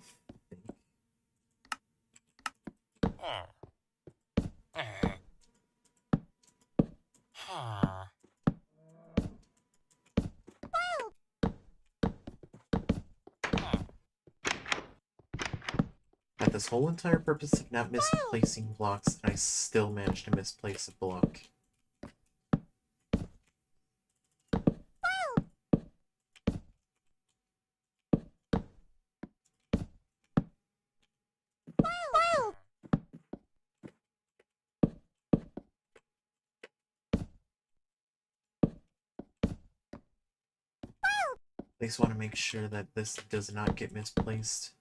Had this whole entire purpose of not misplacing blocks, and I still managed to misplace a block. I just want to make sure that this does not get misplaced.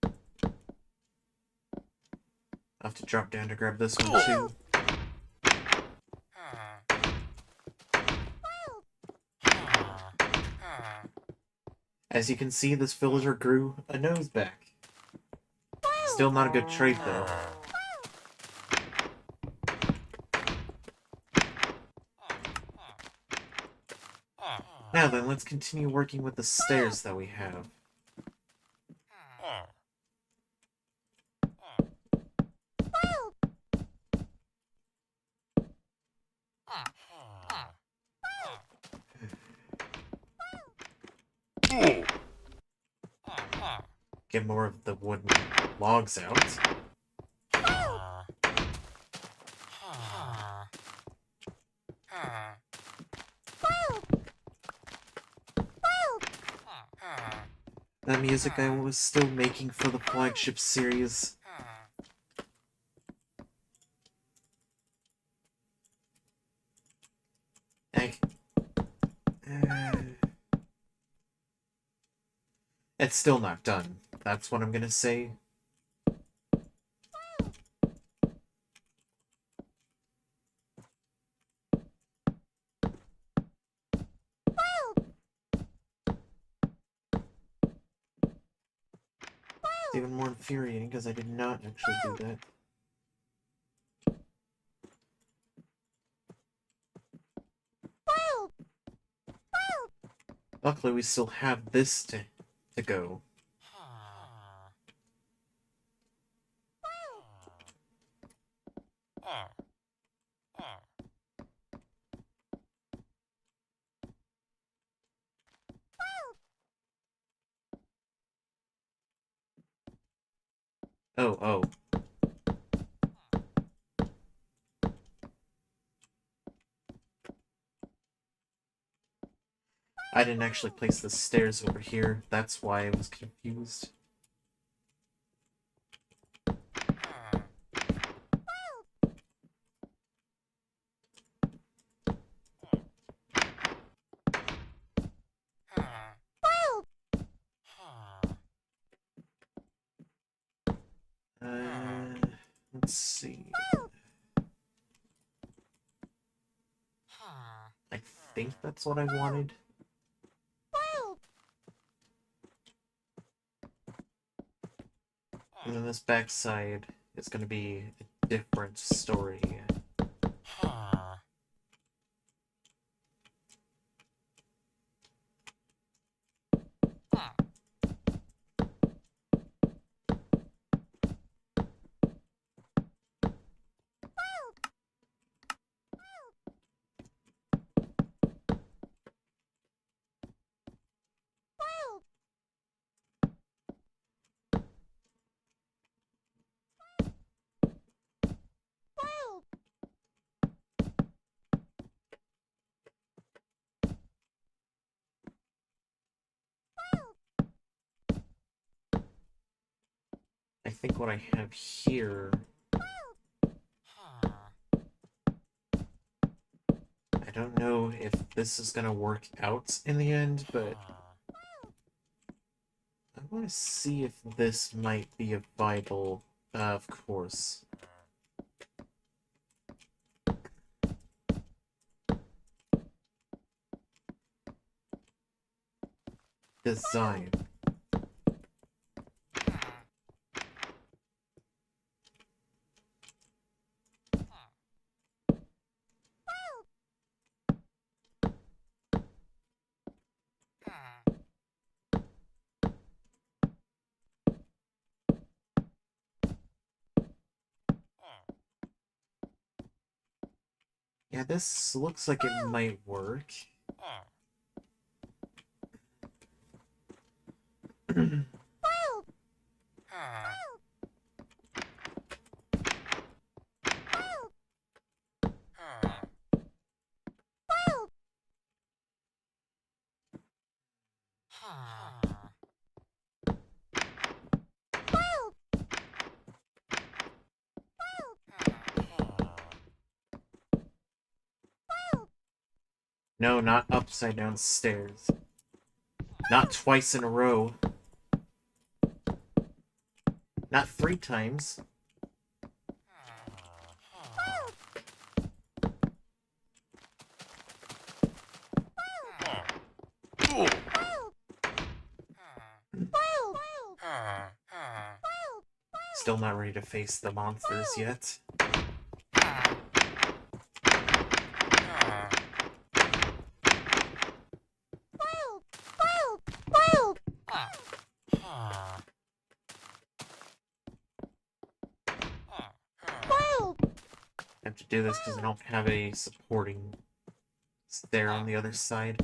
I'll have to drop down to grab this one too. As you can see, this villager grew a nose back. Still not a good trait though. Now then, let's continue working with the stairs that we have. Get more of the wooden logs out. That music I was still making for the flagship series. It's still not done. That's what I'm gonna say. It's even more infuriating because I did not actually do that. Luckily, we still have this to go. Oh. I didn't actually place the stairs over here. That's why I was confused. Let's see. I think that's what I wanted. And then this backside is going to be a different story. I think what I have here... I don't know if this is gonna work out in the end, but... I want to see if this might be a viable... of course. Design. Yeah, this looks like it might work. No, not upside down stairs. Not twice in a row. Not 3 times. Still not ready to face the monsters yet. I have to do this because I don't have a supporting stair on the other side.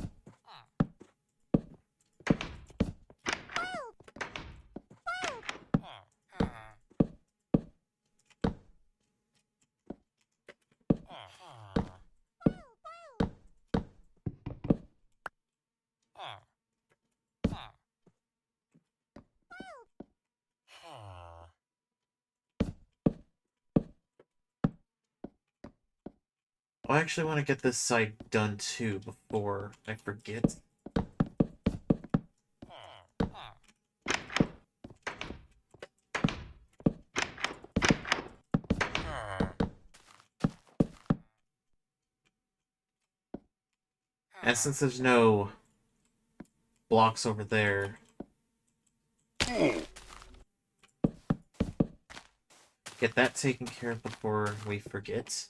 I actually want to get this side done too before I forget. And since there's no blocks over there, get that taken care of before we forget.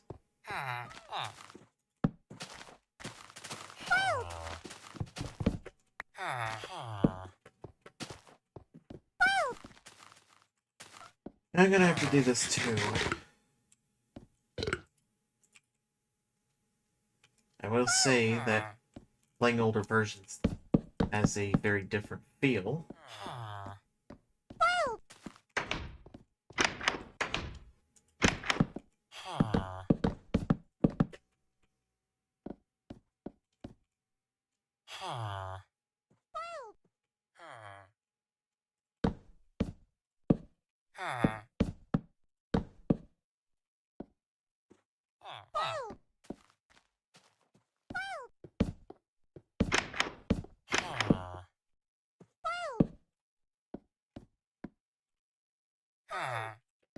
I'm gonna have to do this too. I will say that playing older versions has a very different feel.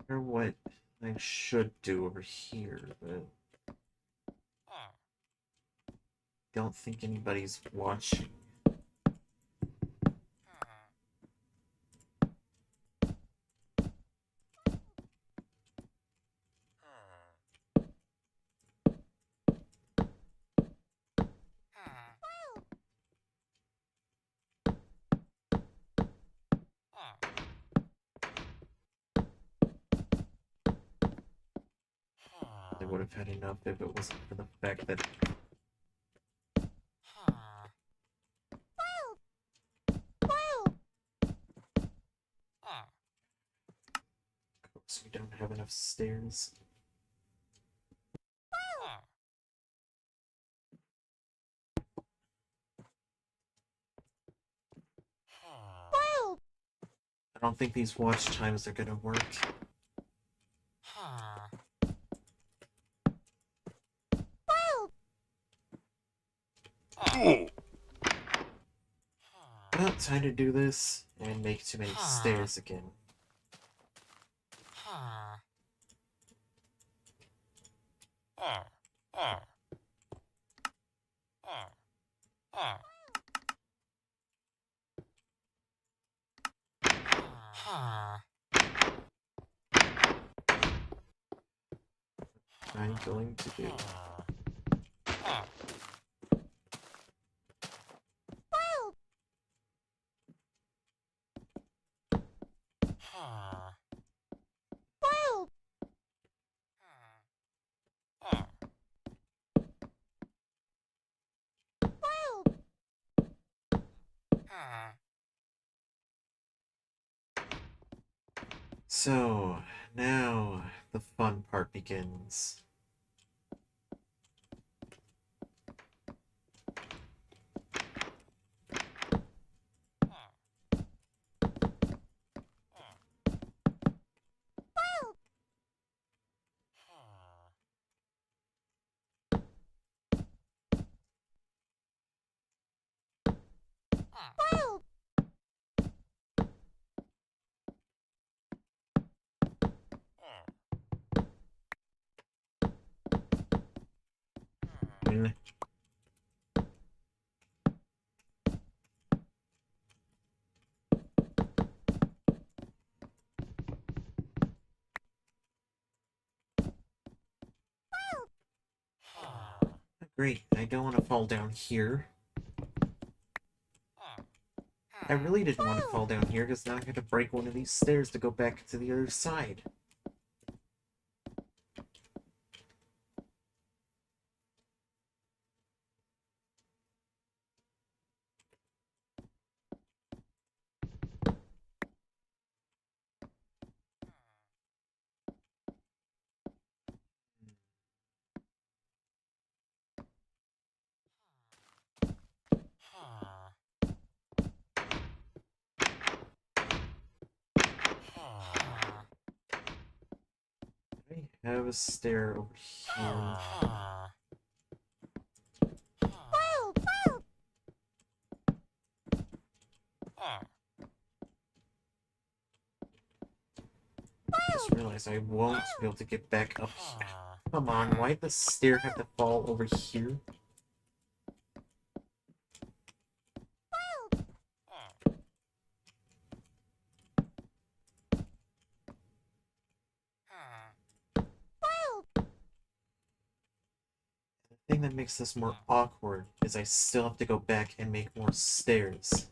I wonder what I should do over here, but don't think anybody's watching. I would have had enough if it wasn't for the fact that we don't have enough stairs. I don't think these watch times are gonna work. Well, time to do this and make too many stairs again. I'm going to do. So, now the fun part begins. Mm. Great, I don't want to fall down here. I really didn't want to fall down here because now I have to break one of these stairs to go back to the other side. I have a stair over here. I just realized I won't be able to get back up here. Come on, why did the stair have to fall over here? The thing that makes this more awkward is I still have to go back and make more stairs.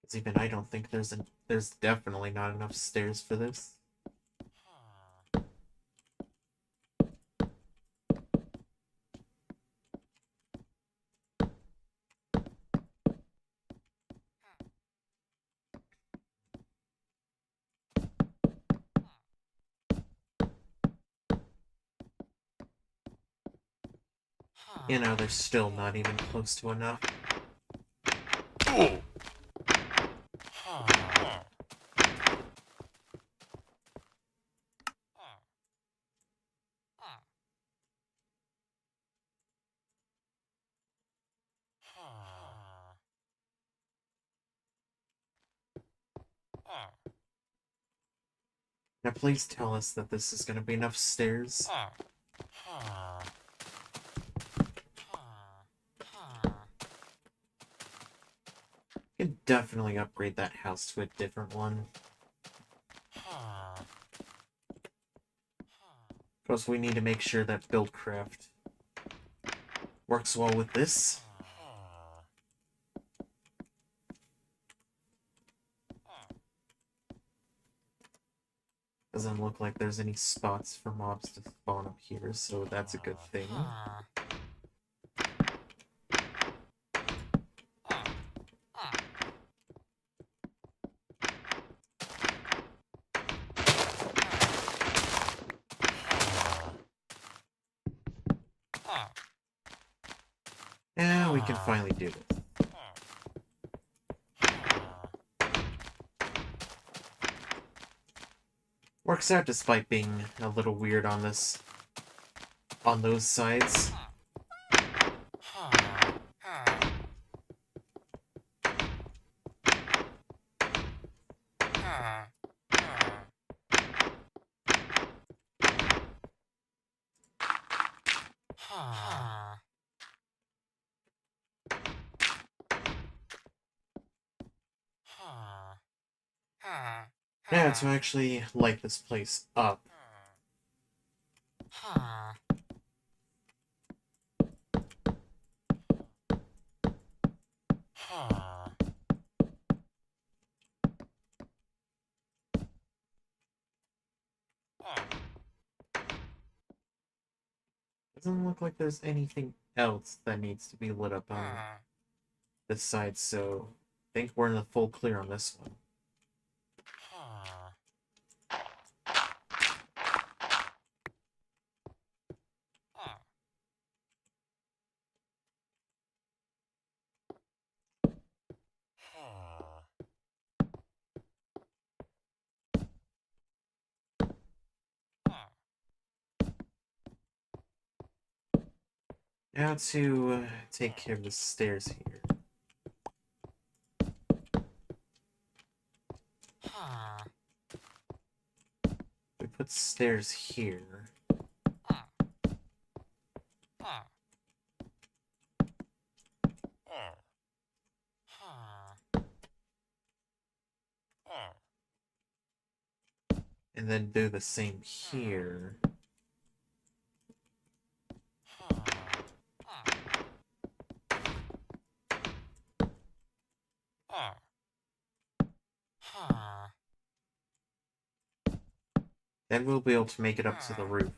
Because even I don't think there's definitely not enough stairs for this. You know, there's still not even close to enough. Now please tell us that this is going to be enough stairs. You can definitely upgrade that house to a different one. Because we need to make sure that Buildcraft works well with this. Doesn't look like there's any spots for mobs to spawn up here, so that's a good thing. Now we can finally do this. Works out despite being a little weird on those sides. Now to actually light this place up. Doesn't look like there's anything else that needs to be lit up on this side, so I think we're in the full clear on this one. Now to take care of the stairs here. We put stairs here. And then do the same here. Then we'll be able to make it up to the roof.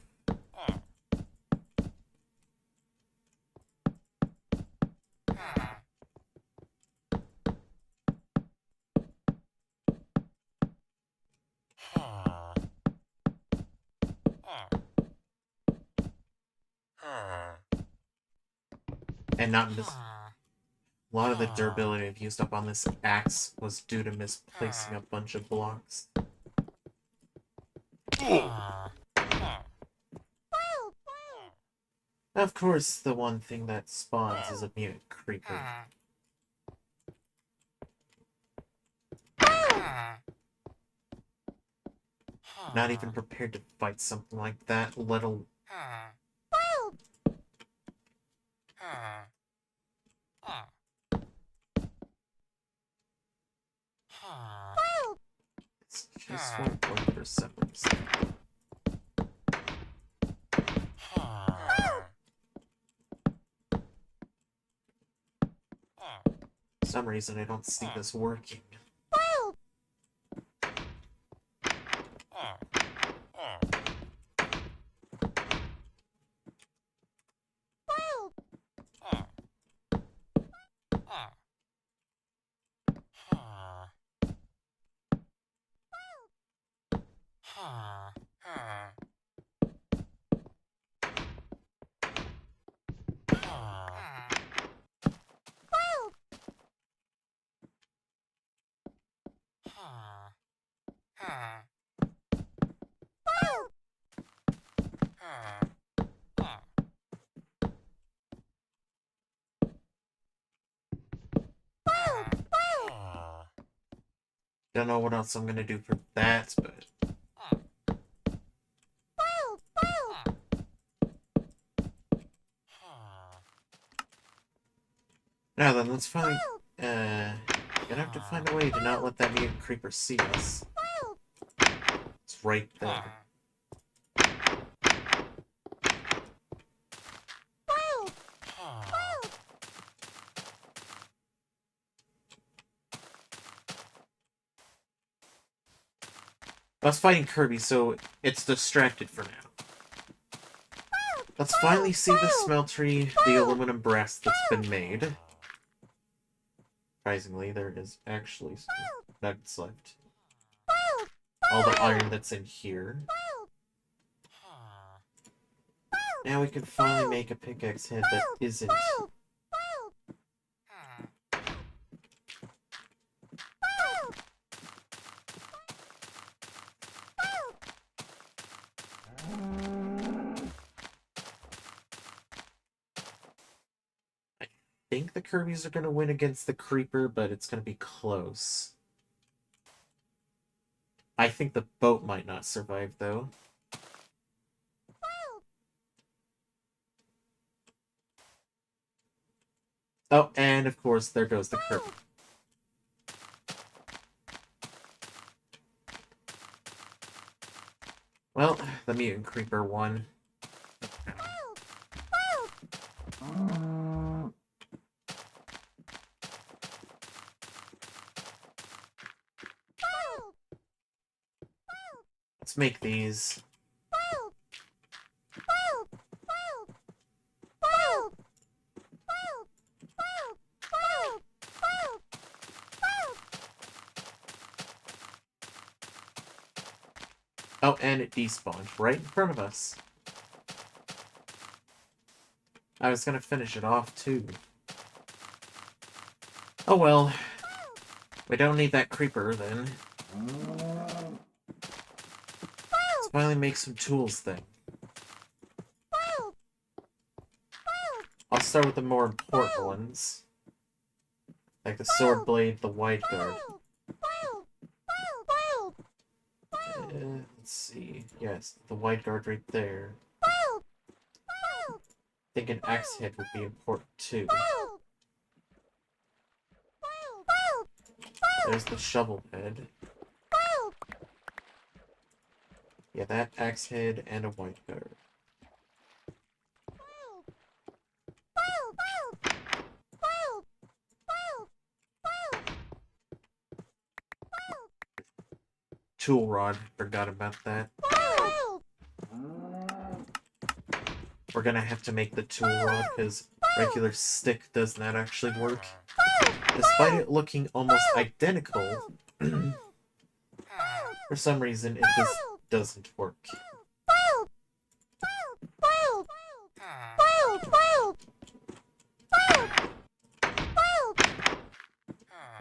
And not mis- A lot of the durability I've used up on this axe was due to misplacing a bunch of blocks. Of course, the one thing that spawns is a mutant creeper. Not even prepared to fight something like that, let alone... It's just won't work for some reason. For some reason, I don't see this working. Don't know what else I'm gonna do for that, but... Now then, let's find... gonna have to find a way to not let that mutant creeper see us. It's right there. I was fighting Kirby, so it's distracted for now. Let's finally see the smeltery, the aluminum brass that's been made. Surprisingly, there is actually some nuggets left. All the iron that's in here. Now we can finally make a pickaxe head that isn't... I think the Kirby's are going to win against the Creeper, but it's going to be close. I think the boat might not survive, though. Oh, and of course, there goes the Kirby. Well, the mutant creeper won. Let's make these. Oh, and it despawned right in front of us. I was gonna finish it off, too. Oh well. We don't need that creeper, then. Let's finally make some tools, then. I'll start with the more important ones. Like the sword blade, the wide guard. Let's see. Yes, the wide guard right there. I think an axe head would be important too. There's the shovel head. Yeah, that axe head and a wide guard. Tool rod, forgot about that. We're gonna have to make the tool rod because regular stick does not actually work. Despite it looking almost identical, for some reason it just doesn't work.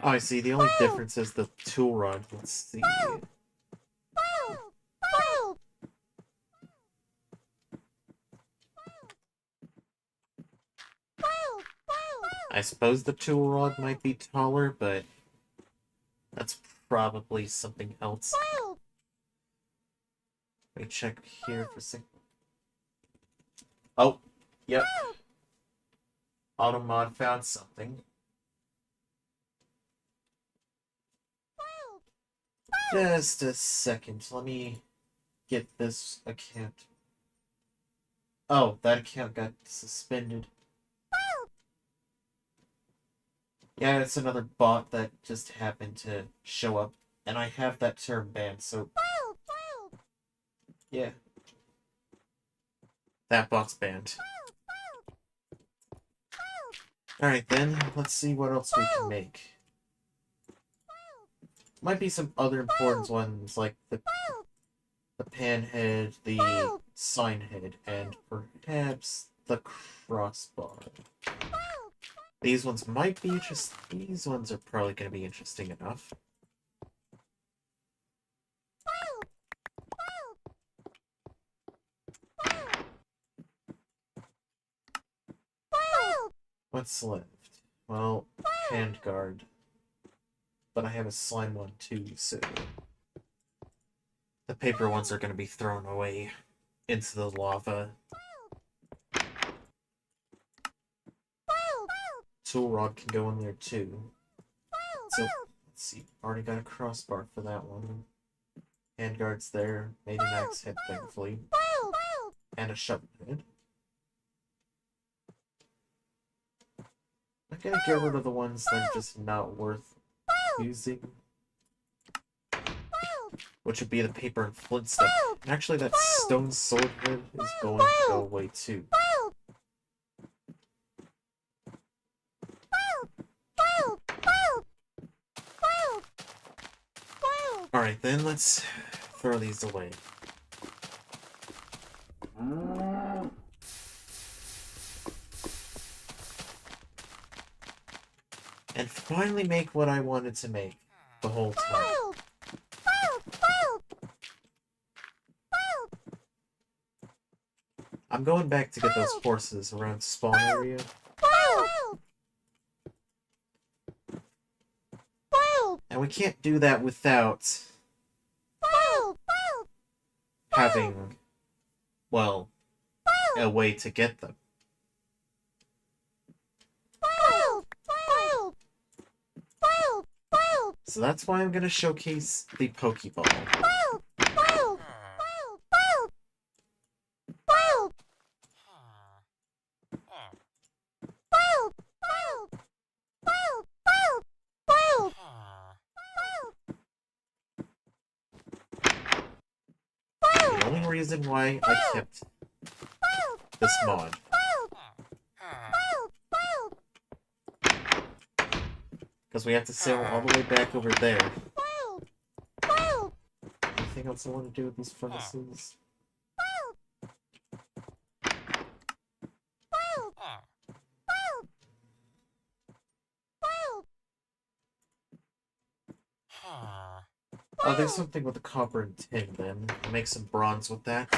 Oh, I see. The only difference is the tool rod. Let's see. I suppose the tool rod might be taller, but that's probably something else. Let me check here for a second. Oh, yep. Automod found something. Just a second. Let me get this account. Oh, that account got suspended. Yeah, it's another bot that just happened to show up, and I have that term banned, so... Yeah. That bot's banned. Alright then, let's see what else we can make. Might be some other important ones, like the pan head, the sign head, and perhaps the crossbar. These ones might be interesting. These ones are probably going to be interesting enough. What's left? Well, handguard. But I have a slime one too, so... The paper ones are going to be thrown away into the lava. Tool rod can go in there too. So, let's see. Already got a crossbar for that one. Handguard's there. Made an axe head, thankfully. And a shovel head. I'm gonna get rid of the ones that are just not worth using. Which would be the paper and flint stuff. And actually, that stone sword head is going to go away too. Alright then, let's throw these away. And finally make what I wanted to make the whole time. I'm going back to get those horses around spawn area. And we can't do that without having, well, a way to get them. So that's why I'm going to showcase the Pokeball. The only reason why I kept this mod because we have to sail all the way back over there and anything else I want to do with these furnaces? Oh, there's something with the copper and tin, then. I'll make some bronze with that.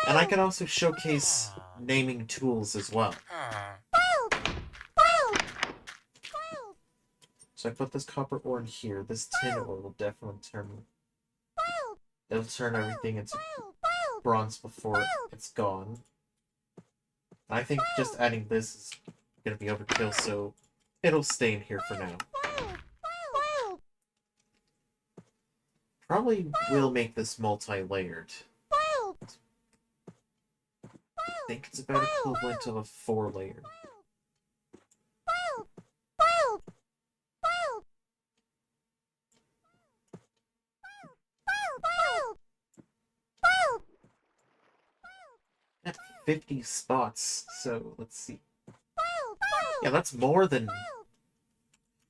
And I can also showcase naming tools as well. So I put this copper ore in here. This tin ore will definitely turn... It'll turn everything into bronze before it's gone. I think just adding this is gonna be overkill, so it'll stay in here for now. Probably will make this multi-layered. I think it's about equivalent of a 4-layer. At 50 spots, so let's see. Yeah, that's more than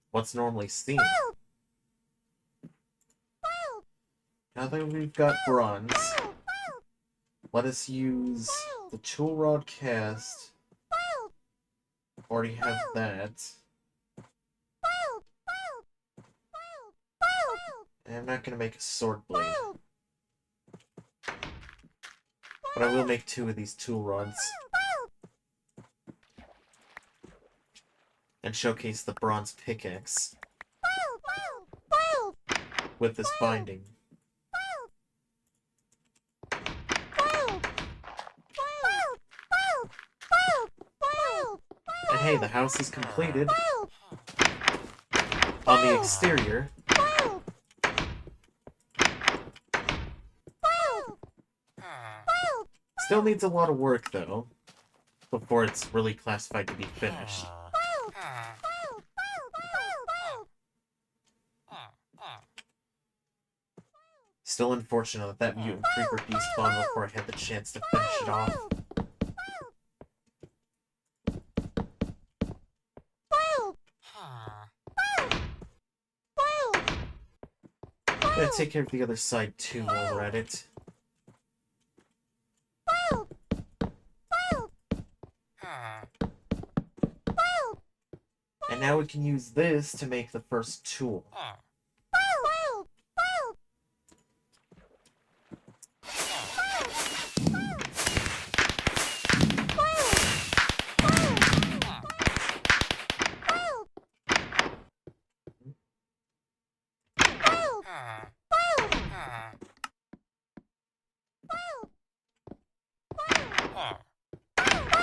what's normally seen. Now that we've got bronze, let us use the tool rod cast. Already have that. And I'm not gonna make a sword blade. But I will make 2 of these tool rods. And showcase the bronze pickaxe. With this binding. And hey, the house is completed. On the exterior. Still needs a lot of work, though, before it's really classified to be finished. Still unfortunate that that mutant creeper despawned before I had the chance to finish it off. I'm gonna take care of the other side too while we're at it. And now we can use this to make the first tool.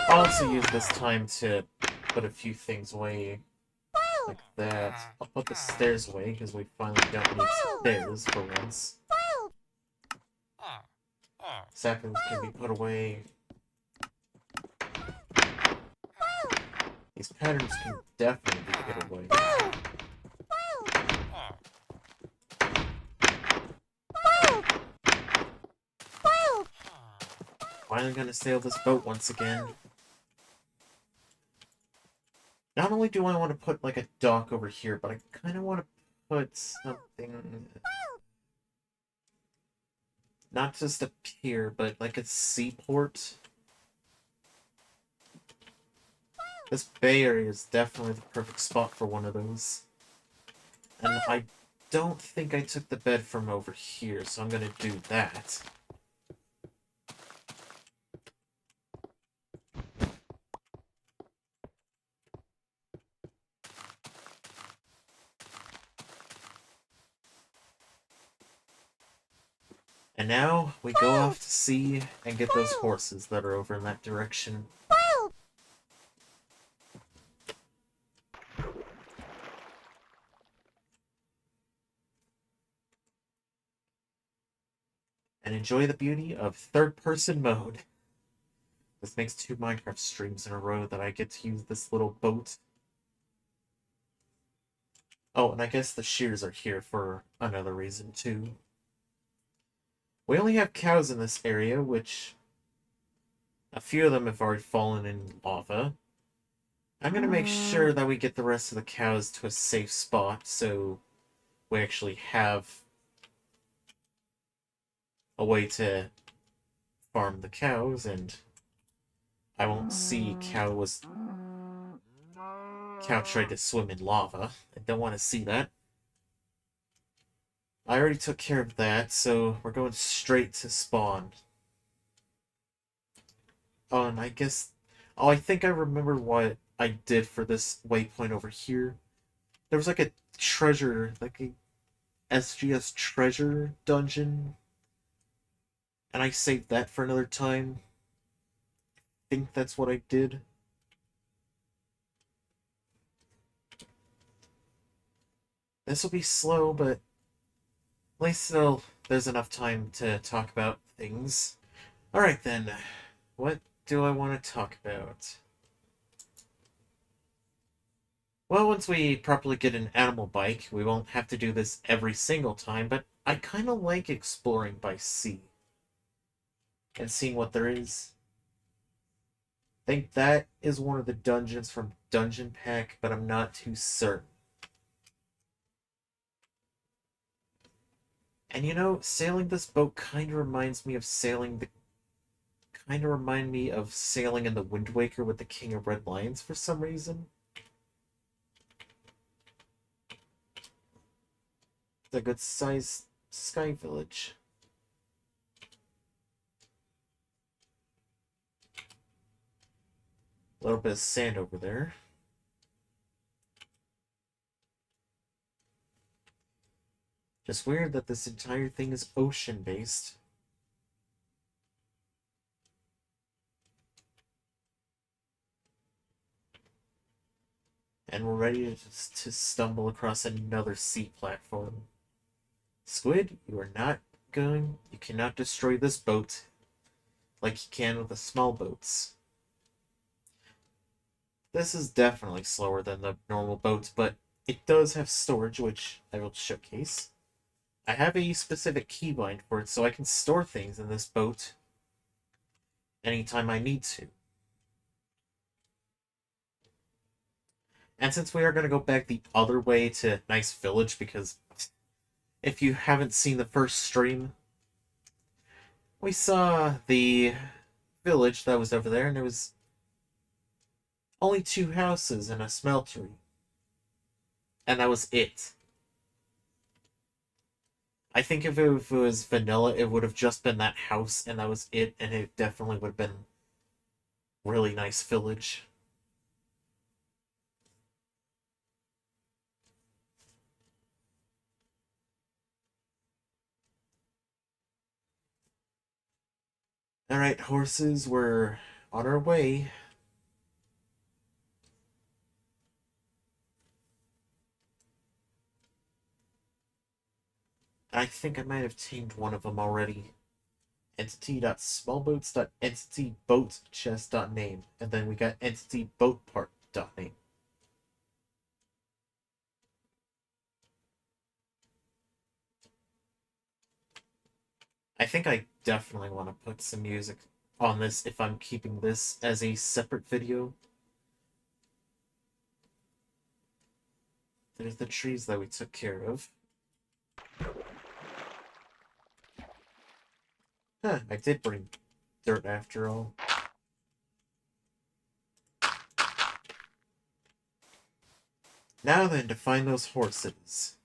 I'll also use this time to put a few things away. Like that. I'll put the stairs away, because we finally don't need stairs for once. Saplings can be put away. These patterns can definitely be put away. Finally gonna sail this boat once again. Not only do I want to put, like, a dock over here, but I kind of want to put something... Not just a pier, but, like, a seaport. This bay area is definitely the perfect spot for one of those. And I don't think I took the bed from over here, so I'm gonna do that. And now, we go off to sea and get those horses that are over in that direction. And enjoy the beauty of third-person mode. This makes 2 Minecraft streams in a row that I get to use this little boat. Oh, and I guess the shears are here for another reason, too. We only have cows in this area, which a few of them have already fallen in lava. I'm gonna make sure that we get the rest of the cows to a safe spot so we actually have a way to farm the cows, and I won't see cow tried to swim in lava. I don't want to see that. I already took care of that, so we're going straight to spawn. Oh, and I guess... Oh, I think I remember what I did for this waypoint over here. There was like a treasure, like a SGS treasure dungeon. And I saved that for another time. I think that's what I did. This will be slow, but at least there's enough time to talk about things. Alright then, what do I want to talk about? Well, once we properly get an animal bike, we won't have to do this every single time, but I kind of like exploring by sea and seeing what there is. I think that is one of the dungeons from Dungeon Pack, but I'm not too certain. And you know, sailing this boat kind of reminds me of sailing in the Wind Waker with the King of Red Lions for some reason. It's a good sized sky village. A little bit of sand over there. Just weird that this entire thing is ocean-based. And we're ready to stumble across another sea platform. Squid, you cannot destroy this boat like you can with the small boats. This is definitely slower than the normal boats, but it does have storage, which I will showcase. I have a specific keybind for it, so I can store things in this boat anytime I need to. And since we are going to go back the other way to Nice Village, because if you haven't seen the first stream, we saw the village that was over there, and there was only 2 houses and a smeltery. And that was it. I think if it was vanilla, it would have just been that house, and that was it, and it definitely would have been really nice village. Alright, horses, we're on our way. I think I might have tamed one of them already. Entity.smallboats.entityboatchest.name, and then we got entityboatpart.name. I think I definitely want to put some music on this if I'm keeping this as a separate video. There's the trees that we took care of. Huh, I did bring dirt after all. Now then, to find those horses.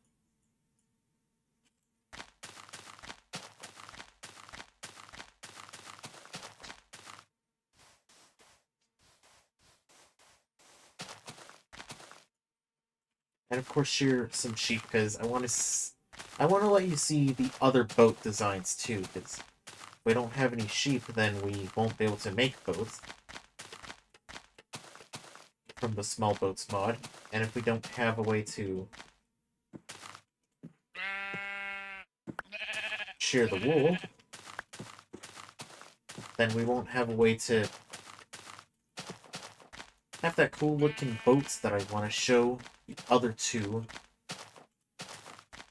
And of course shear some sheep, because I want to let you see the other boat designs too, because if we don't have any sheep, then we won't be able to make boats from the small boats mod. And if we don't have a way to shear the wool, then we won't have a way to have that cool looking boats that I want to show the other 2,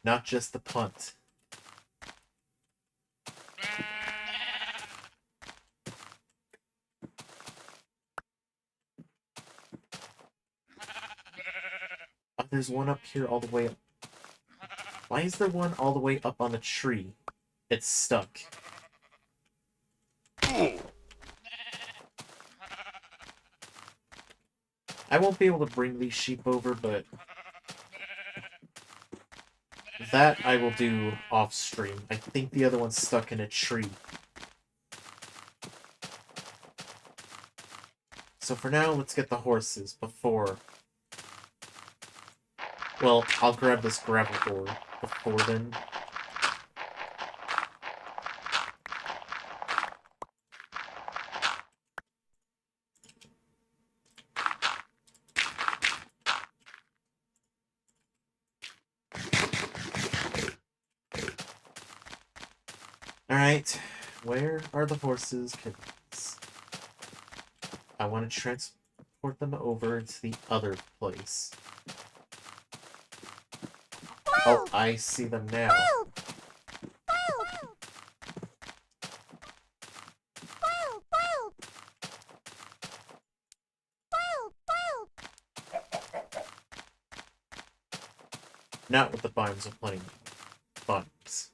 not just the punt. But there's one up here all the way up. Why is there one all the way up on the tree? It's stuck. I won't be able to bring these sheep over, but that I will do off stream. I think the other one's stuck in a tree. So for now, let's get the horses before... Well, I'll grab this gravel ore before then. Alright, where are the horses' kittens? I want to transport them over to the other place. Oh, I see them now. Not with the Biomes O Plenty buns.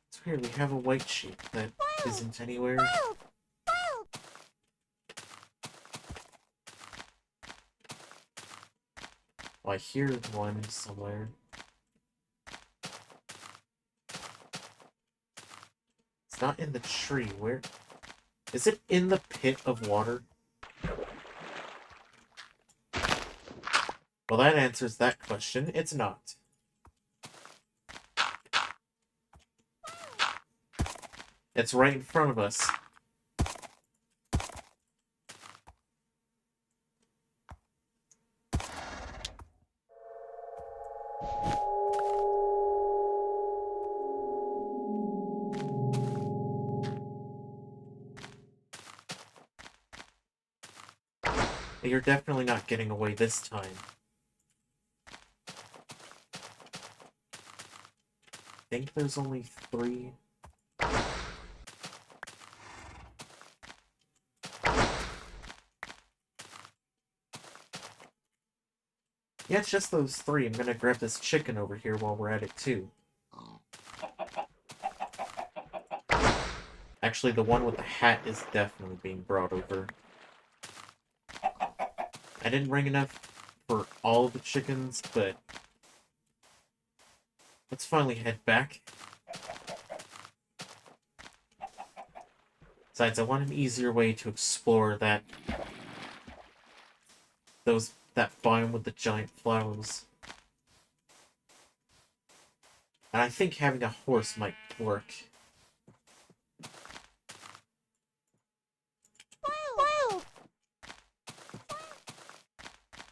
It's weird, we have a white sheep that isn't anywhere. Oh, I hear one somewhere. It's not in the tree. Where? Is it in the pit of water? Well, that answers that question. It's not. It's right in front of us. You're definitely not getting away this time. I think there's only 3. Yeah, it's just those 3. I'm gonna grab this chicken over here while we're at it, too. Actually, the one with the hat is definitely being brought over. I didn't bring enough for all of the chickens, but let's finally head back. Besides, I want an easier way to explore that biome with the giant flowers. And I think having a horse might work.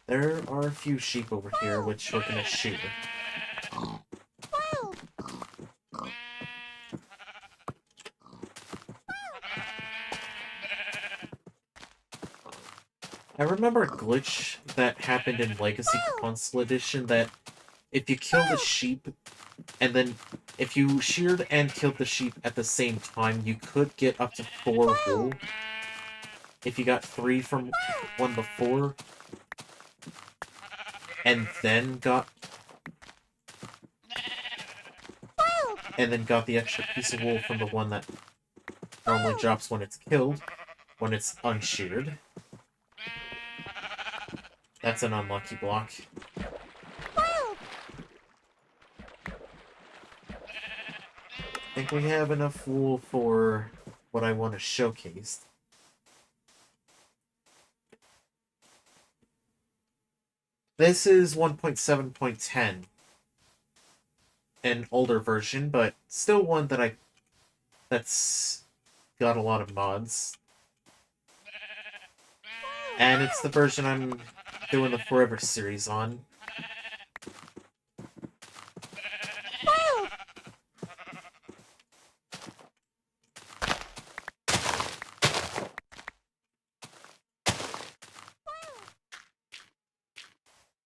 There are a few sheep over here, which we're gonna shoot. I remember a glitch that happened in Legacy Console Edition that if you killed a sheep, and then if you sheared and killed the sheep at the same time, you could get up to 4 wool. If you got 3 from one before, and then got the extra piece of wool from the one that normally drops when it's killed, when it's unsheared. That's an unlucky block. I think we have enough wool for what I want to showcase. This is 1.7.10. An older version, but still one that's got a lot of mods. And it's the version I'm doing the Forever series on.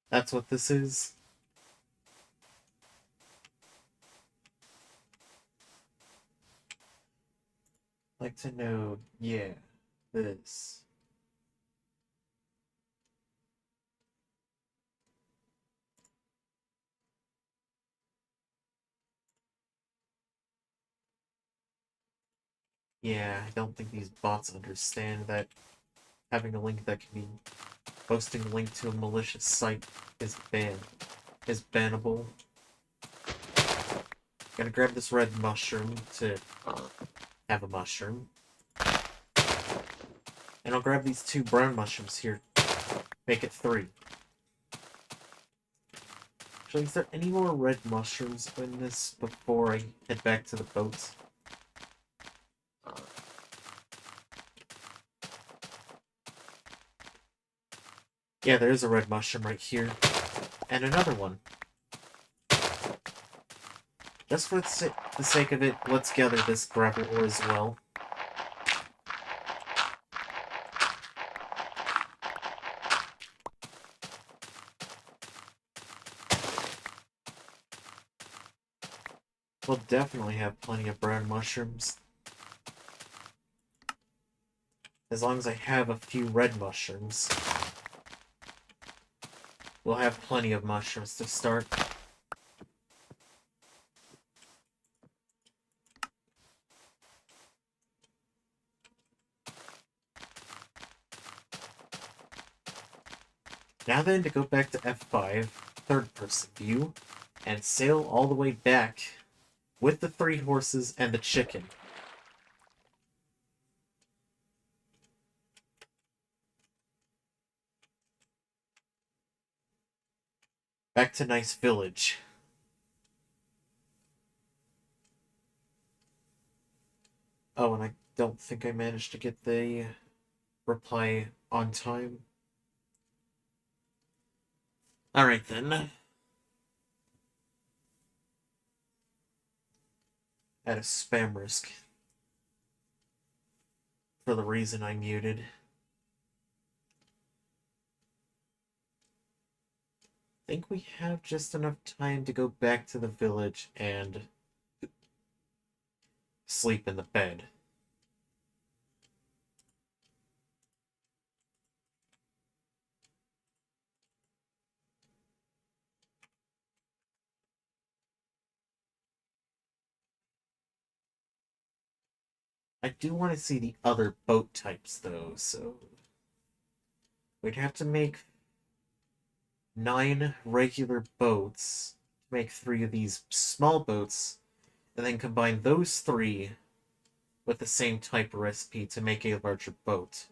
That's what this is. Like to know, yeah, this. Yeah, I don't think these bots understand that having a link that can be posting a link to a malicious site is bannable. Gotta grab this red mushroom to have a mushroom. And I'll grab these 2 brown mushrooms here. Make it 3. Actually, is there any more red mushrooms in this before I head back to the boat? Yeah, there is a red mushroom right here. And another one. Just for the sake of it, let's gather this gravel ore as well. We'll definitely have plenty of brown mushrooms. As long as I have a few red mushrooms, we'll have plenty of mushrooms to start. Now then, to go back to F5, third-person view, and sail all the way back with the 3 horses and the chicken. Back to Nice Village. Oh, and I don't think I managed to get the reply on time. Alright then. At a spam risk. For the reason I muted. I think we have just enough time to go back to the village and sleep in the bed. I do want to see the other boat types, though, so... we'd have to make 9 regular boats, make 3 of these small boats, and then combine those 3 with the same type of recipe to make a larger boat.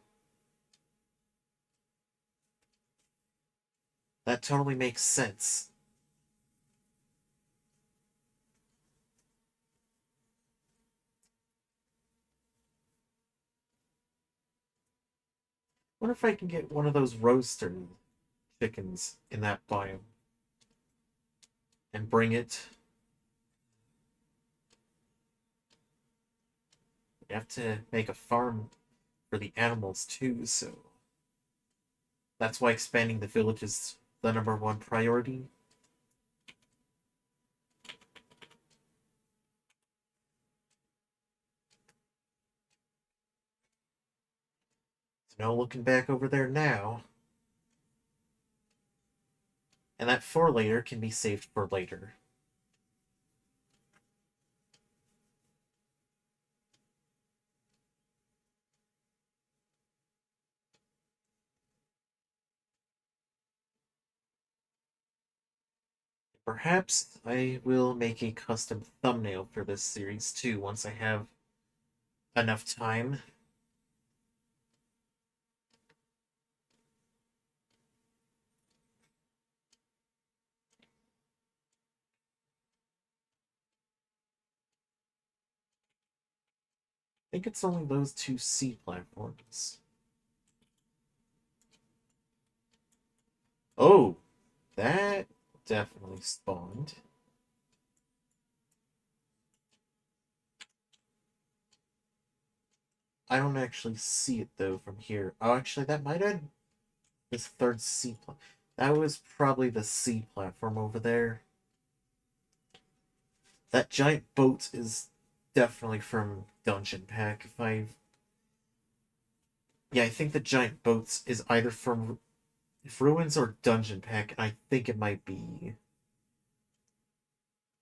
That totally makes sense. Wonder if I can get one of those roaster chickens in that biome and bring it. We have to make a farm for the animals too, so that's why expanding the village is the #1 priority. So no looking back over there now. And that for later can be saved for later. Perhaps I will make a custom thumbnail for this series too once I have enough time. I think it's only those 2 C platforms. Oh, that definitely spawned. I don't actually see it though from here. Oh, actually, that might have this 3rd C platform. That was probably the C platform over there. That giant boat is definitely from Dungeon Pack. Yeah, I think the giant boats is either from Ruins or Dungeon Pack, and I think it might be.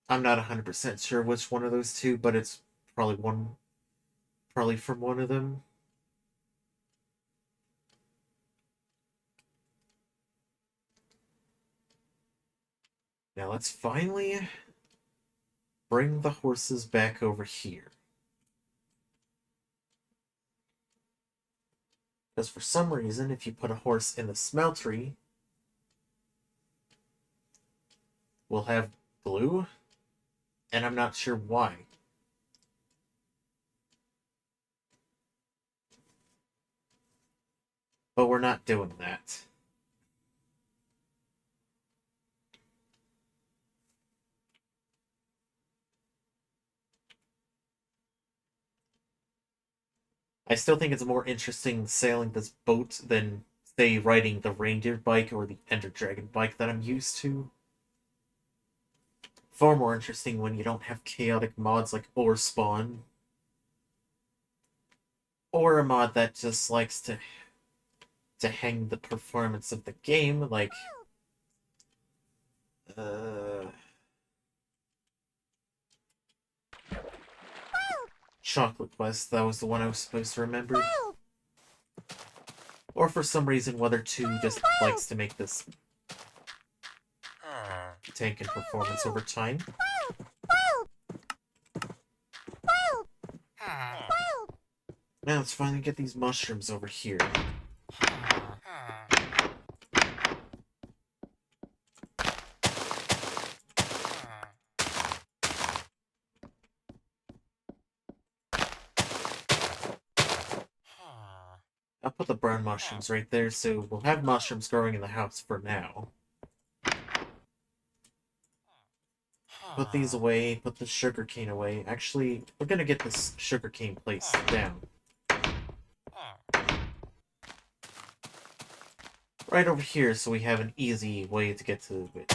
I'm not 100% sure which one of those 2, but it's probably Probably from one of them. Now let's finally bring the horses back over here. Because for some reason, if you put a horse in the smeltery, we'll have glue, and I'm not sure why. But we're not doing that. I still think it's more interesting sailing this boat than, say, riding the reindeer bike or the Ender Dragon bike that I'm used to. Far more interesting when you don't have chaotic mods like ore spawn. Or a mod that just likes to hang the performance of the game, like Chocolate Quest, that was the one I was supposed to remember. Or for some reason, Weather 2 just likes to make this tank in performance over time. Now let's finally get these mushrooms over here. I'll put the brown mushrooms right there, so we'll have mushrooms growing in the house for now. Put these away, put the sugarcane away. Actually, we're gonna get this sugarcane placed down. Right over here, so we have an easy way to get to it.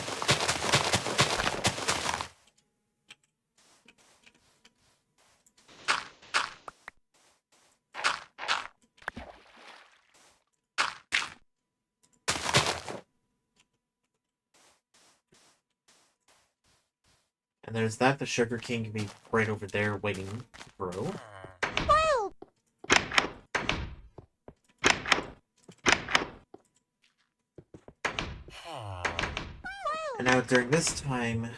And there's that. The sugarcane can be right over there waiting to grow. And now during this time,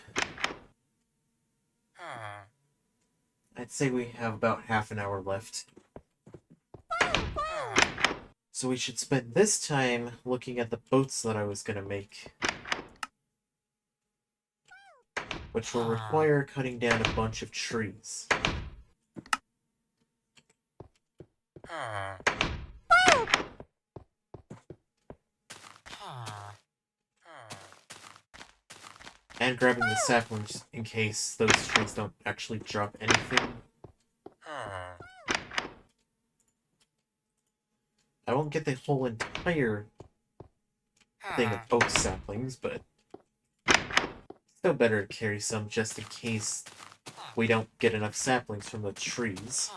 I'd say we have about half an hour left. So we should spend this time looking at the boats that I was going to make. Which will require cutting down a bunch of trees. And grabbing the saplings in case those trees don't actually drop anything. I won't get the whole entire thing of oak saplings, but still better to carry some just in case we don't get enough saplings from the trees.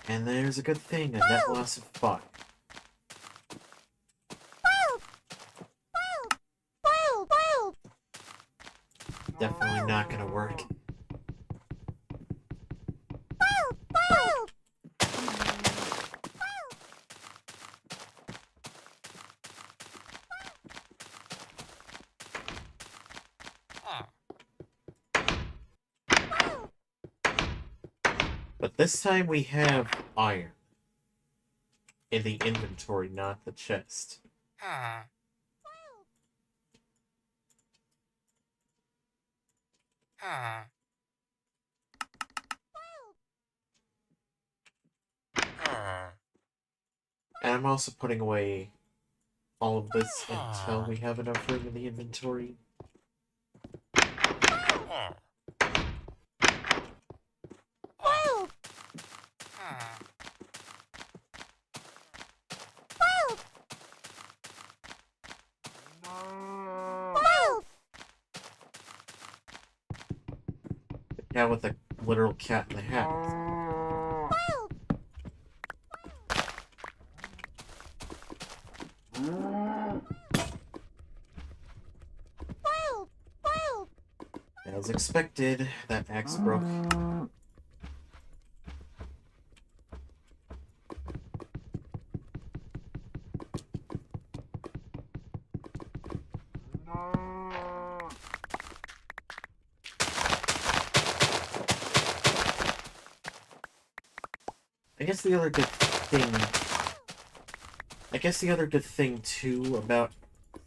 And there's a good thing, a net loss of 5. Definitely not gonna work. But this time we have iron in the inventory, not the chest. And I'm also putting away all of this until we have enough room in the inventory. Now with the literal cat in the hat. As expected, that axe broke. I guess the other good thing too about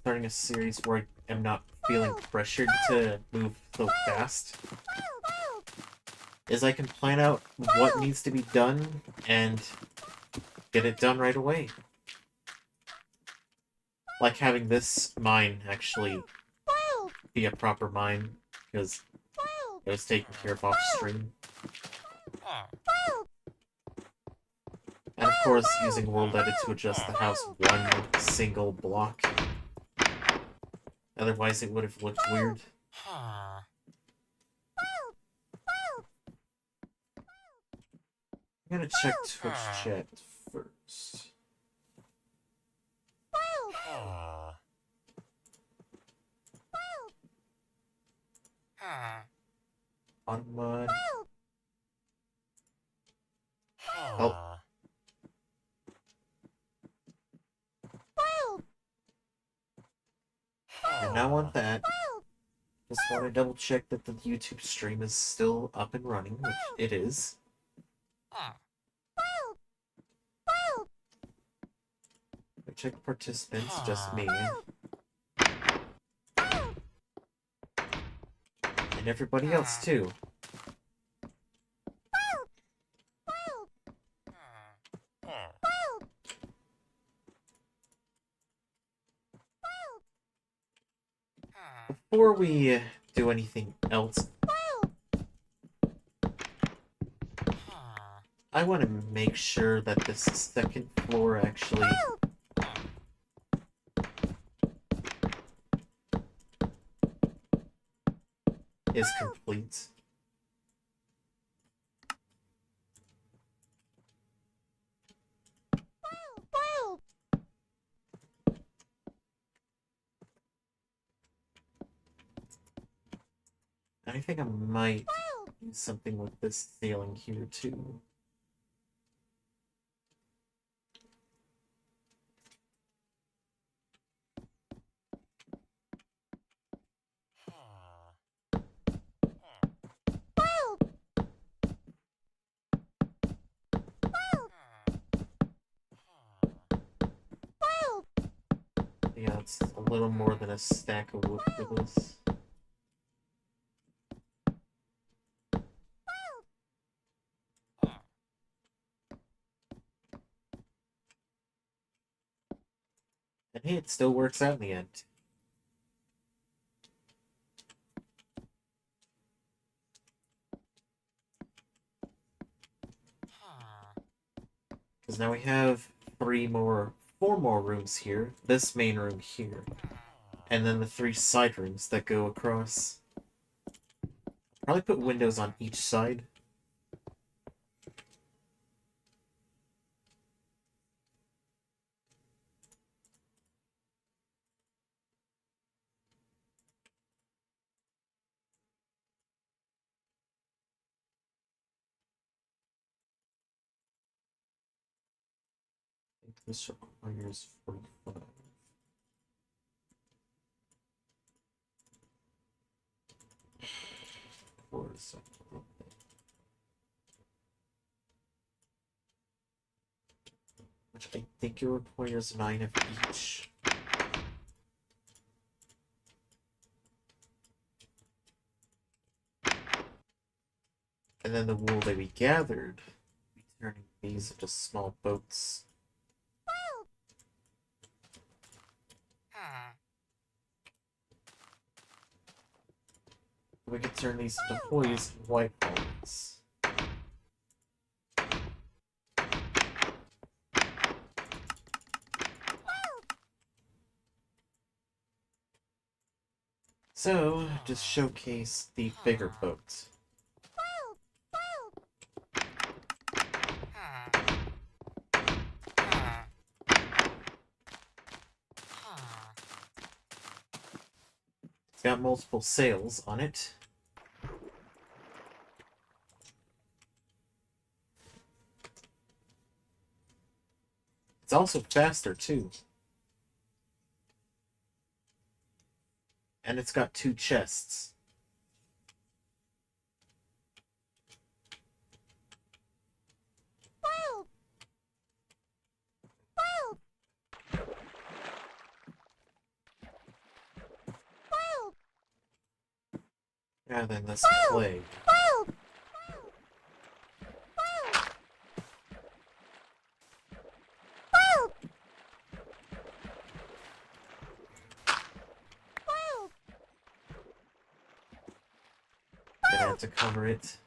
starting a series where I am not feeling pressured to move so fast is I can plan out what needs to be done and get it done right away. Like having this mine actually be a proper mine, because it was taken care of off stream. And of course, using World Edit to adjust the house one single block. Otherwise, it would have looked weird. I'm gonna check Twitch chat first. On mud. Oh. And now on that, just want to double check that the YouTube stream is still up and running, which it is. I checked participants, just me. And everybody else too. Before we do anything else, I want to make sure that this second floor actually is complete. I think I might do something with this ceiling here too. Yeah, it's a little more than a stack of wood for this. And hey, it still works out in the end. Because now we have four more rooms here. This main room here. And then the 3 side rooms that go across. Probably put windows on each side. I think this requires 45. Which I think it requires 9 of each. And then the wool that we gathered, we turning these into small boats. We could turn these into hoys and white walls. So, just showcase the bigger boat. got multiple sails on it. It's also faster, too. And it's got 2 chests. Yeah, then this plague. Gonna have to cover it.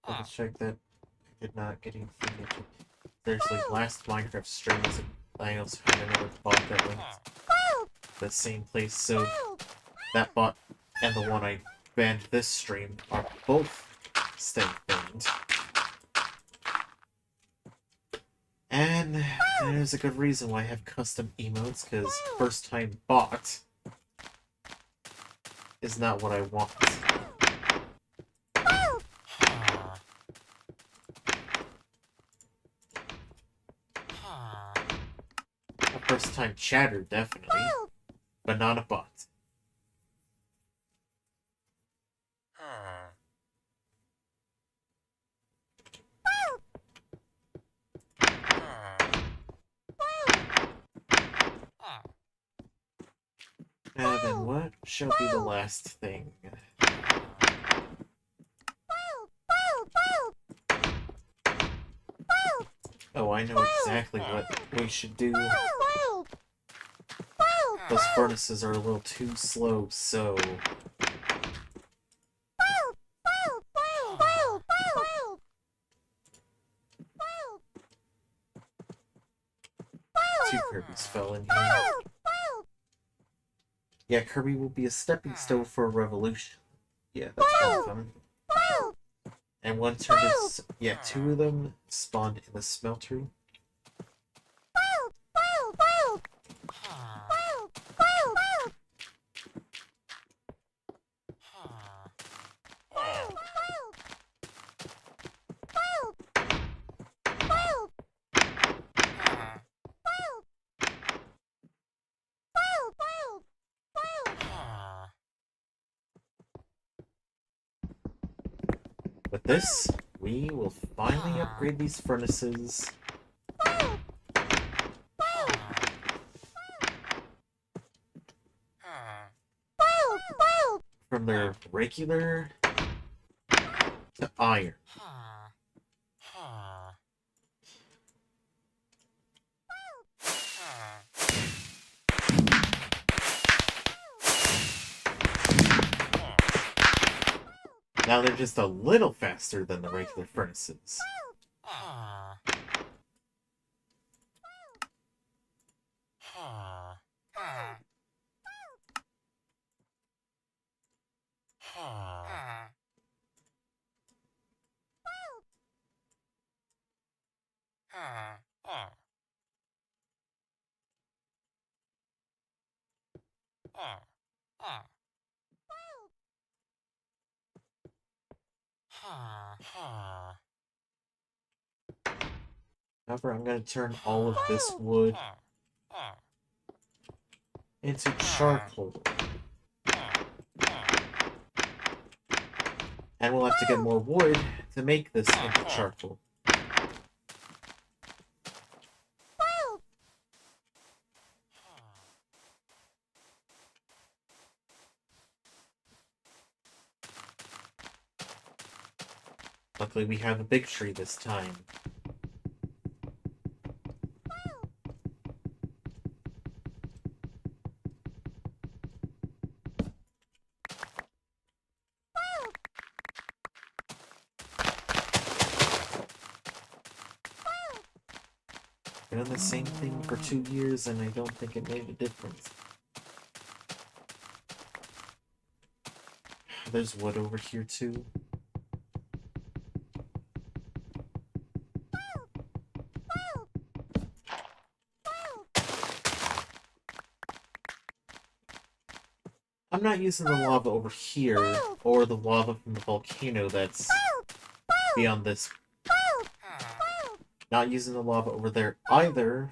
Let's check that I did not get anything. Seriously, last Minecraft stream I also had another bot that linked the same place, so that bot and the one I banned this stream are both staying banned. And there's a good reason why I have custom emotes, because first time bot is not what I want. A first time chatter, definitely, but not a bot. Now then, what shall be the last thing? Oh, I know exactly what we should do. Those furnaces are a little too slow, so... 2 Kirby's fell in here. Yeah, Kirby will be a stepping stone for a revolution. Yeah, that's one of them. And one turned into... Yeah, 2 of them spawned in the smelter. With this, we will finally upgrade these furnaces. From their regular to iron. Now they're just a little faster than the regular furnaces. However, I'm going to turn all of this wood into charcoal. And we'll have to get more wood to make this into charcoal. Luckily, we have a big tree this time. I've done the same thing for 2 years, and I don't think it made a difference. There's wood over here, too. I'm not using the lava over here, or the lava from the volcano that's beyond this. Not using the lava over there either.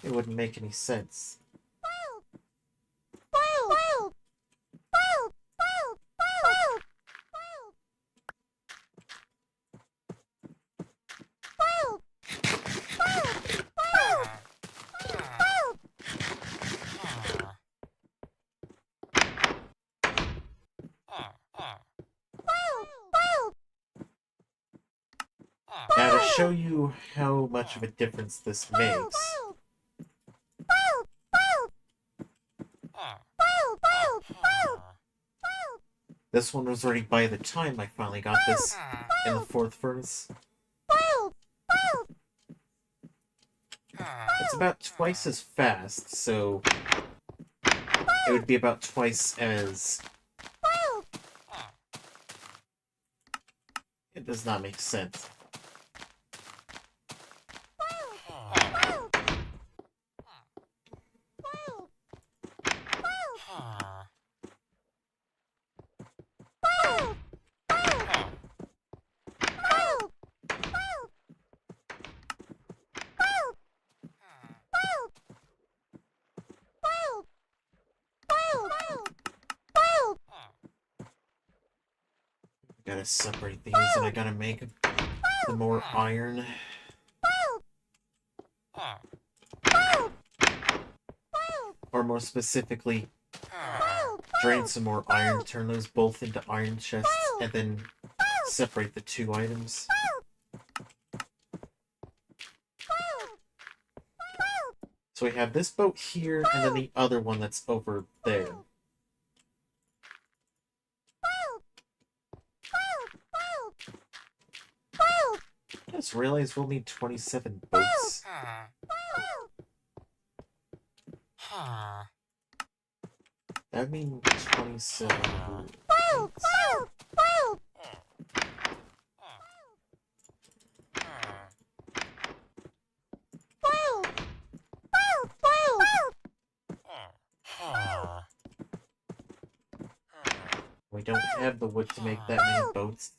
It wouldn't make any sense. Now, to show you how much of a difference this makes, this one was ready by the time I finally got this in the 4th furnace. It's about twice as fast, so it would be about twice as... It does not make sense. Gotta separate these, and I gotta make the more iron. Or more specifically, drain some more iron, turn those both into iron chests, and then separate the 2 items. So we have this boat here, and then the other one that's over there. I just realized we'll need 27 boats. That would mean 27 boats. We don't have the wood to make that many boats.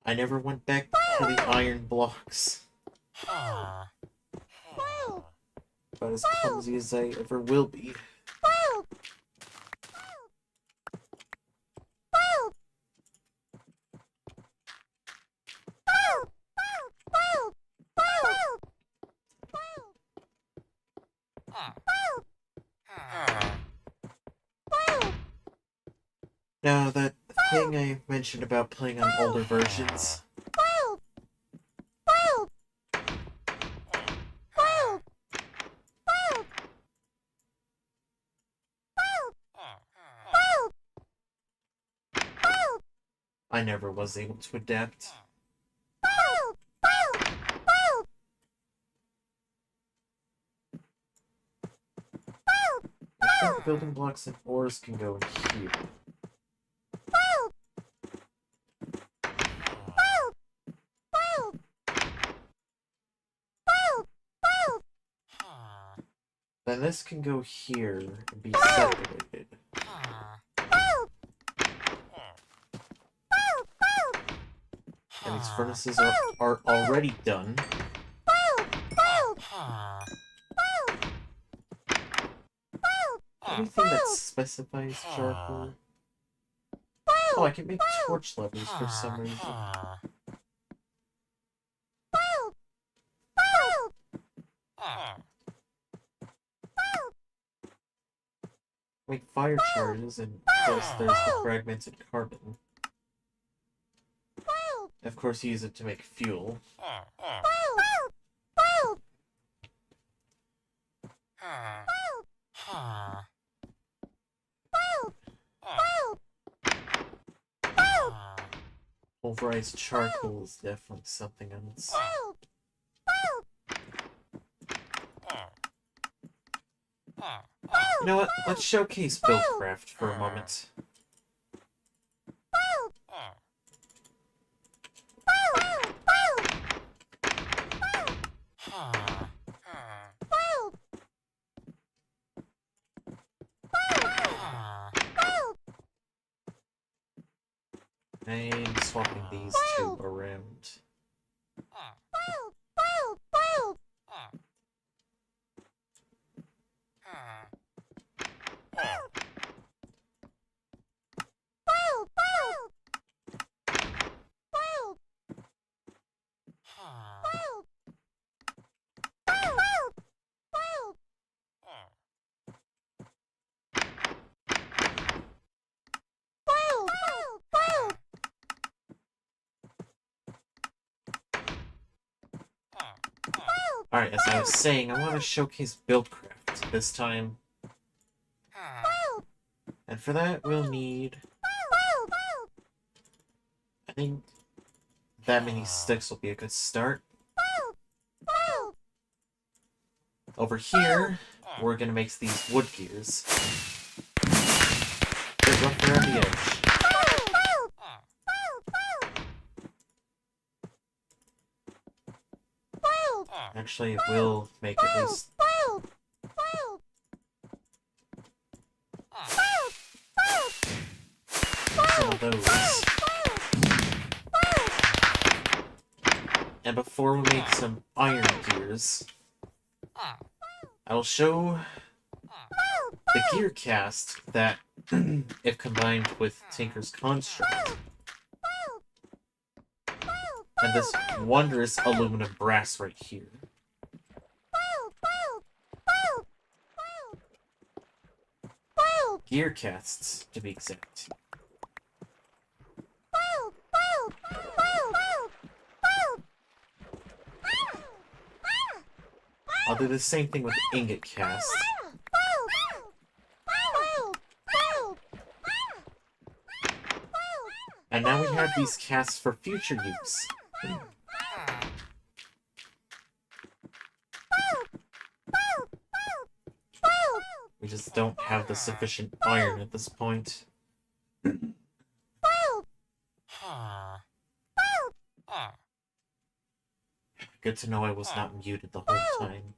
I never went back to the iron blocks. About as clumsy as I ever will be. Now, that thing I mentioned about playing on older versions. I never was able to adapt. I think building blocks and ores can go in here. Then this can go here and be separated. And these furnaces are already done. Anything that specifies charcoal? Oh, I can make torch levers for some reason. Make fire charges, and of course there's the fragmented carbon. Of course, you use it to make fuel. Pulverized charcoal is definitely something else. You know what? Let's showcase Buildcraft for a moment. I'm swapping these two around. Alright, as I was saying, I want to showcase Buildcraft this time. And for that, we'll need... I think that many sticks will be a good start. Over here, we're gonna make these wood gears. Bit rough around the edge. Actually, we'll make at least... some of those. And before we make some iron gears, I will show the gear cast that, if combined with Tinker's Construct, and this wondrous aluminum brass right here. Gear casts, to be exact. I'll do the same thing with the ingot cast. And now we have these casts for future use. We just don't have the sufficient iron at this point. Good to know I was not muted the whole time.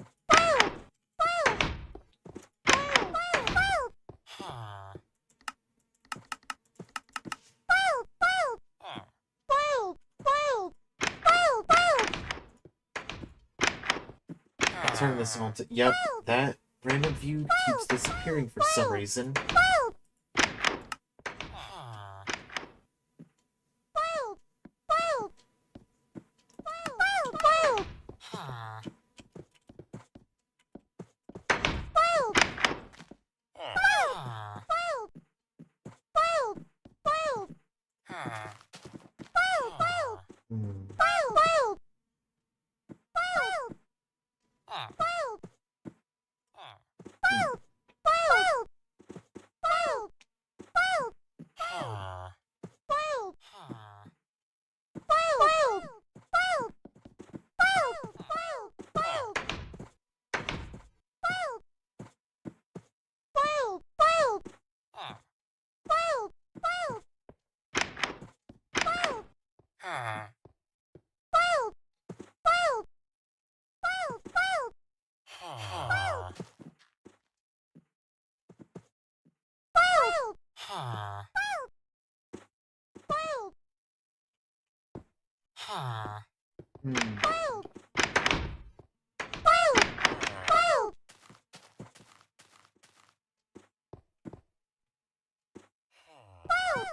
I'll turn this on to... Yep, that random view keeps disappearing for some reason.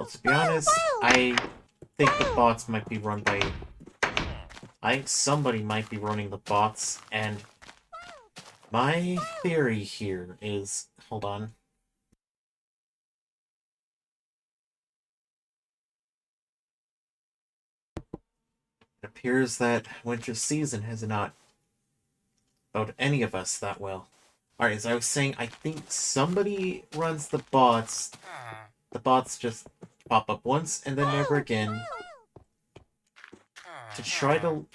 Well, to be honest, I think the bots might be run by... I think somebody might be running the bots, and my theory here is... Hold on. It appears that winter season has not about any of us that well. Alright, as I was saying, I think somebody runs the bots. The bots just pop up once and then never again to try to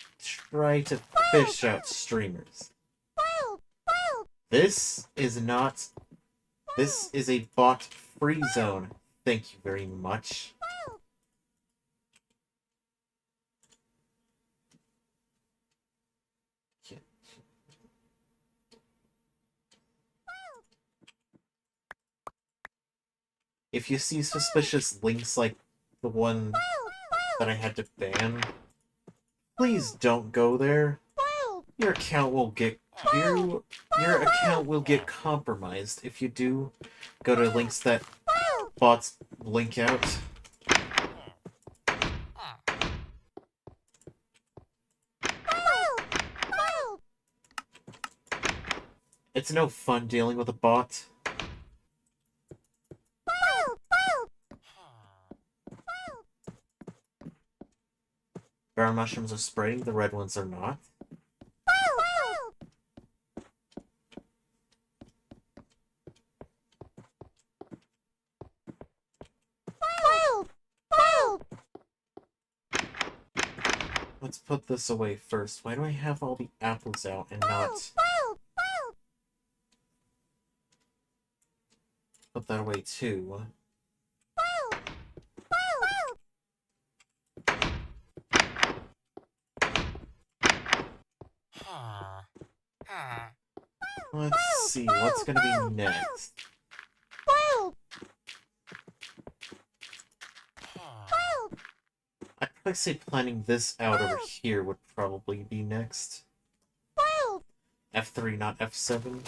fish out streamers. This is not This is a bot-free zone. Thank you very much. If you see suspicious links like the one that I had to ban, please don't go there. Your account will get your account will get compromised if you do go to links that bots link out. It's no fun dealing with a bot. Brown mushrooms are spreading, the red ones are not. Let's put this away first. Why do I have all the apples out and not put that away too? Let's see, what's gonna be next? I'd probably say planning this out over here would probably be next. F3, not F7.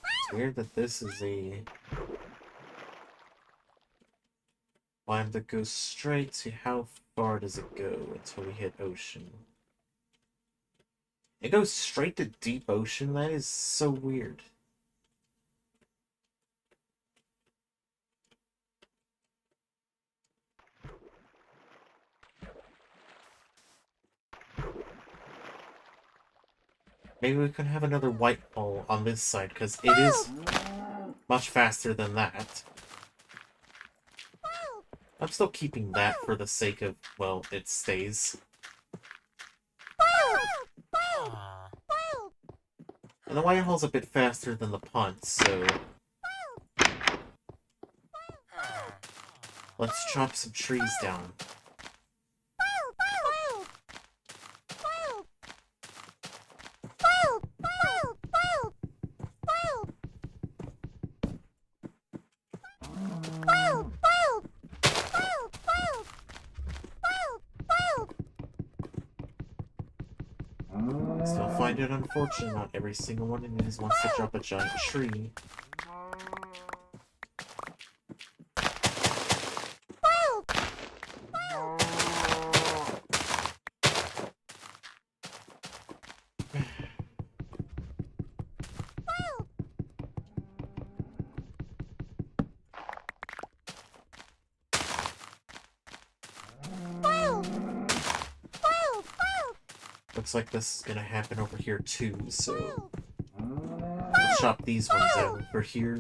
It's weird that this is a line that goes straight to how far does it go until we hit ocean. It goes straight to deep ocean? That is so weird. Maybe we can have another white hole on this side, because it is much faster than that. I'm still keeping that for the sake of, well, it stays. And the white hole's a bit faster than the punt, so let's chop some trees down. Still find it unfortunate not every single one of these wants to drop a giant tree. Looks like this is gonna happen over here too, so let's chop these ones out over here.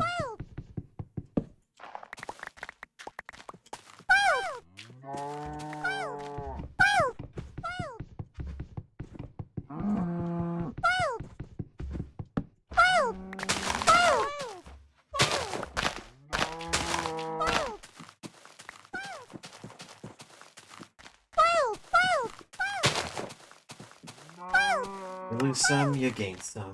You lose some, you gain some.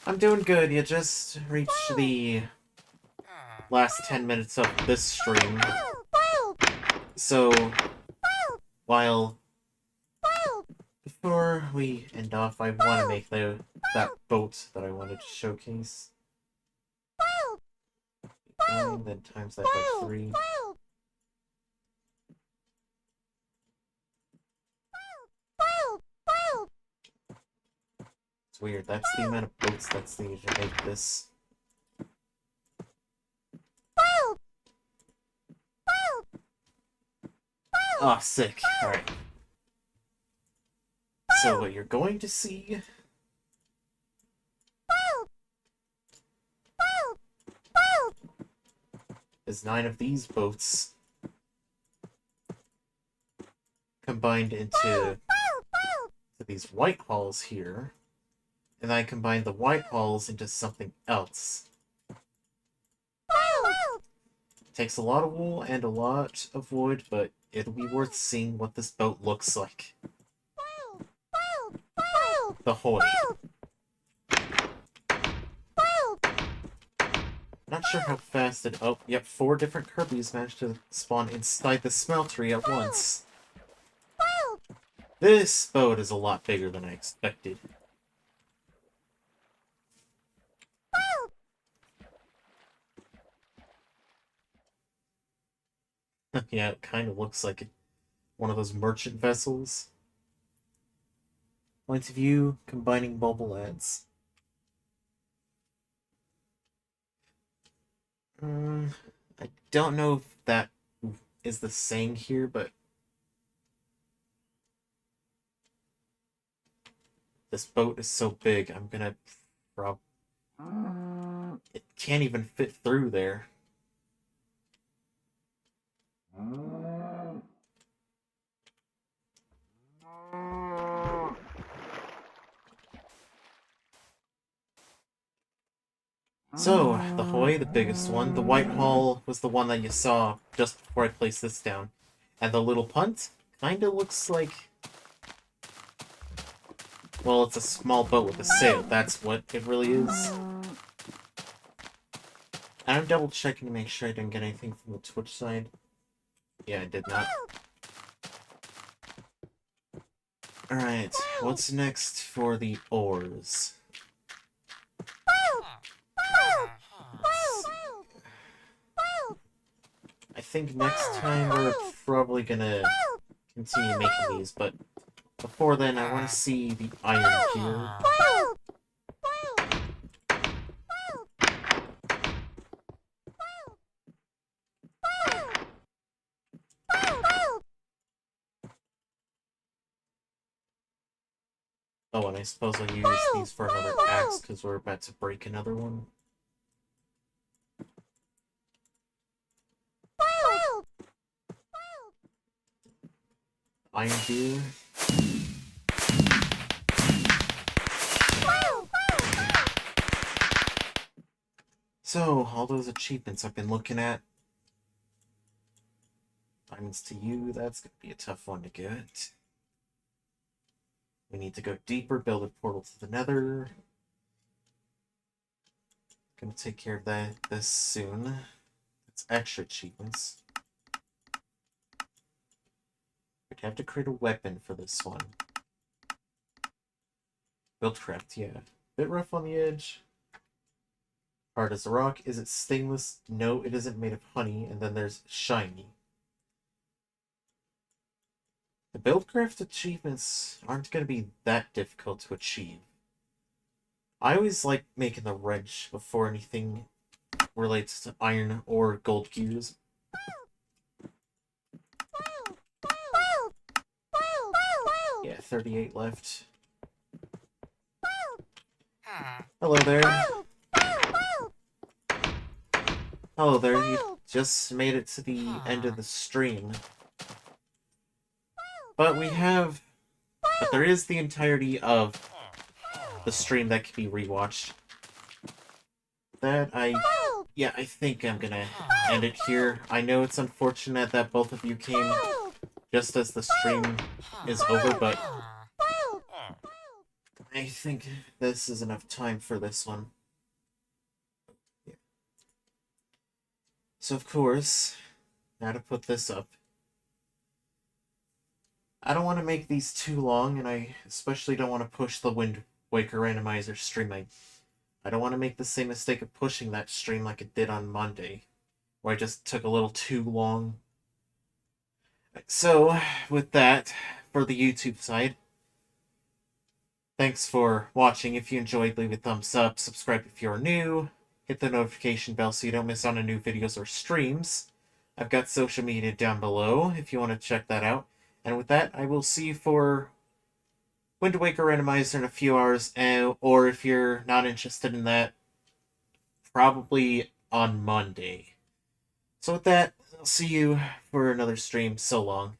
I'm doing good, you just reached the last 10 minutes of this stream. So, before we end off, I want to make that boat that I wanted to showcase. And then times that by 3. It's weird, that's the amount of boats that's needed to make this. Oh, sick. Alright. So what you're going to see is 9 of these boats combined into these white hulls here. And I combine the white hulls into something else. Takes a lot of wool and a lot of wood, but it'll be worth seeing what this boat looks like. The hoy. Not sure how fast it... Oh, yep, 4 different Kirby's managed to spawn inside the smeltery at once. This boat is a lot bigger than I expected. Yeah, it kind of looks like one of those merchant vessels. Point of view, combining mobile ads. I don't know if that is the saying here, but this boat is so big, I'm gonna it can't even fit through there. So, the hoy, the biggest one. The white hull was the one that you saw just before I placed this down. And the little punt kinda looks like... Well, it's a small boat with a sail. That's what it really is. And I'm double checking to make sure I didn't get anything from the Twitch side. Yeah, I did not. Alright, what's next for the oars? I think next time we're probably gonna continue making these, but before then I want to see the iron here. Oh, and I suppose I'll use these for another axe, because we're about to break another one. Iron gear. So, all those achievements I've been looking at. Diamonds to you, that's gonna be a tough one to get. We need to go deeper, build a portal to the nether. Gonna take care of this soon. It's extra achievements. We'd have to create a weapon for this one. Buildcraft, yeah. Bit rough on the edge. Hard as a rock. Is it stainless? No, it isn't made of honey. And then there's shiny. The Buildcraft achievements aren't going to be that difficult to achieve. I always like making the wrench before anything relates to iron or gold gears. Yeah, 38 left. Hello there. Hello there, you just made it to the end of the stream. But there is the entirety of the stream that can be rewatched. I think I'm gonna end it here. I know it's unfortunate that both of you came just as the stream is over, but I think this is enough time for this one. Yeah. So of course, now to put this up. I don't want to make these too long, and I especially don't want to push the Wind Waker randomizer stream. I don't want to make the same mistake of pushing that stream like it did on Monday, where I just took a little too long. So, with that, for the YouTube side, thanks for watching. If you enjoyed, leave a thumbs up, subscribe if you're new, hit the notification bell so you don't miss out on new videos or streams. I've got social media down below if you want to check that out. And with that, I will see you for Wind Waker Randomizer in a few hours, or if you're not interested in that, probably on Monday. So with that, I'll see you for another stream. So long.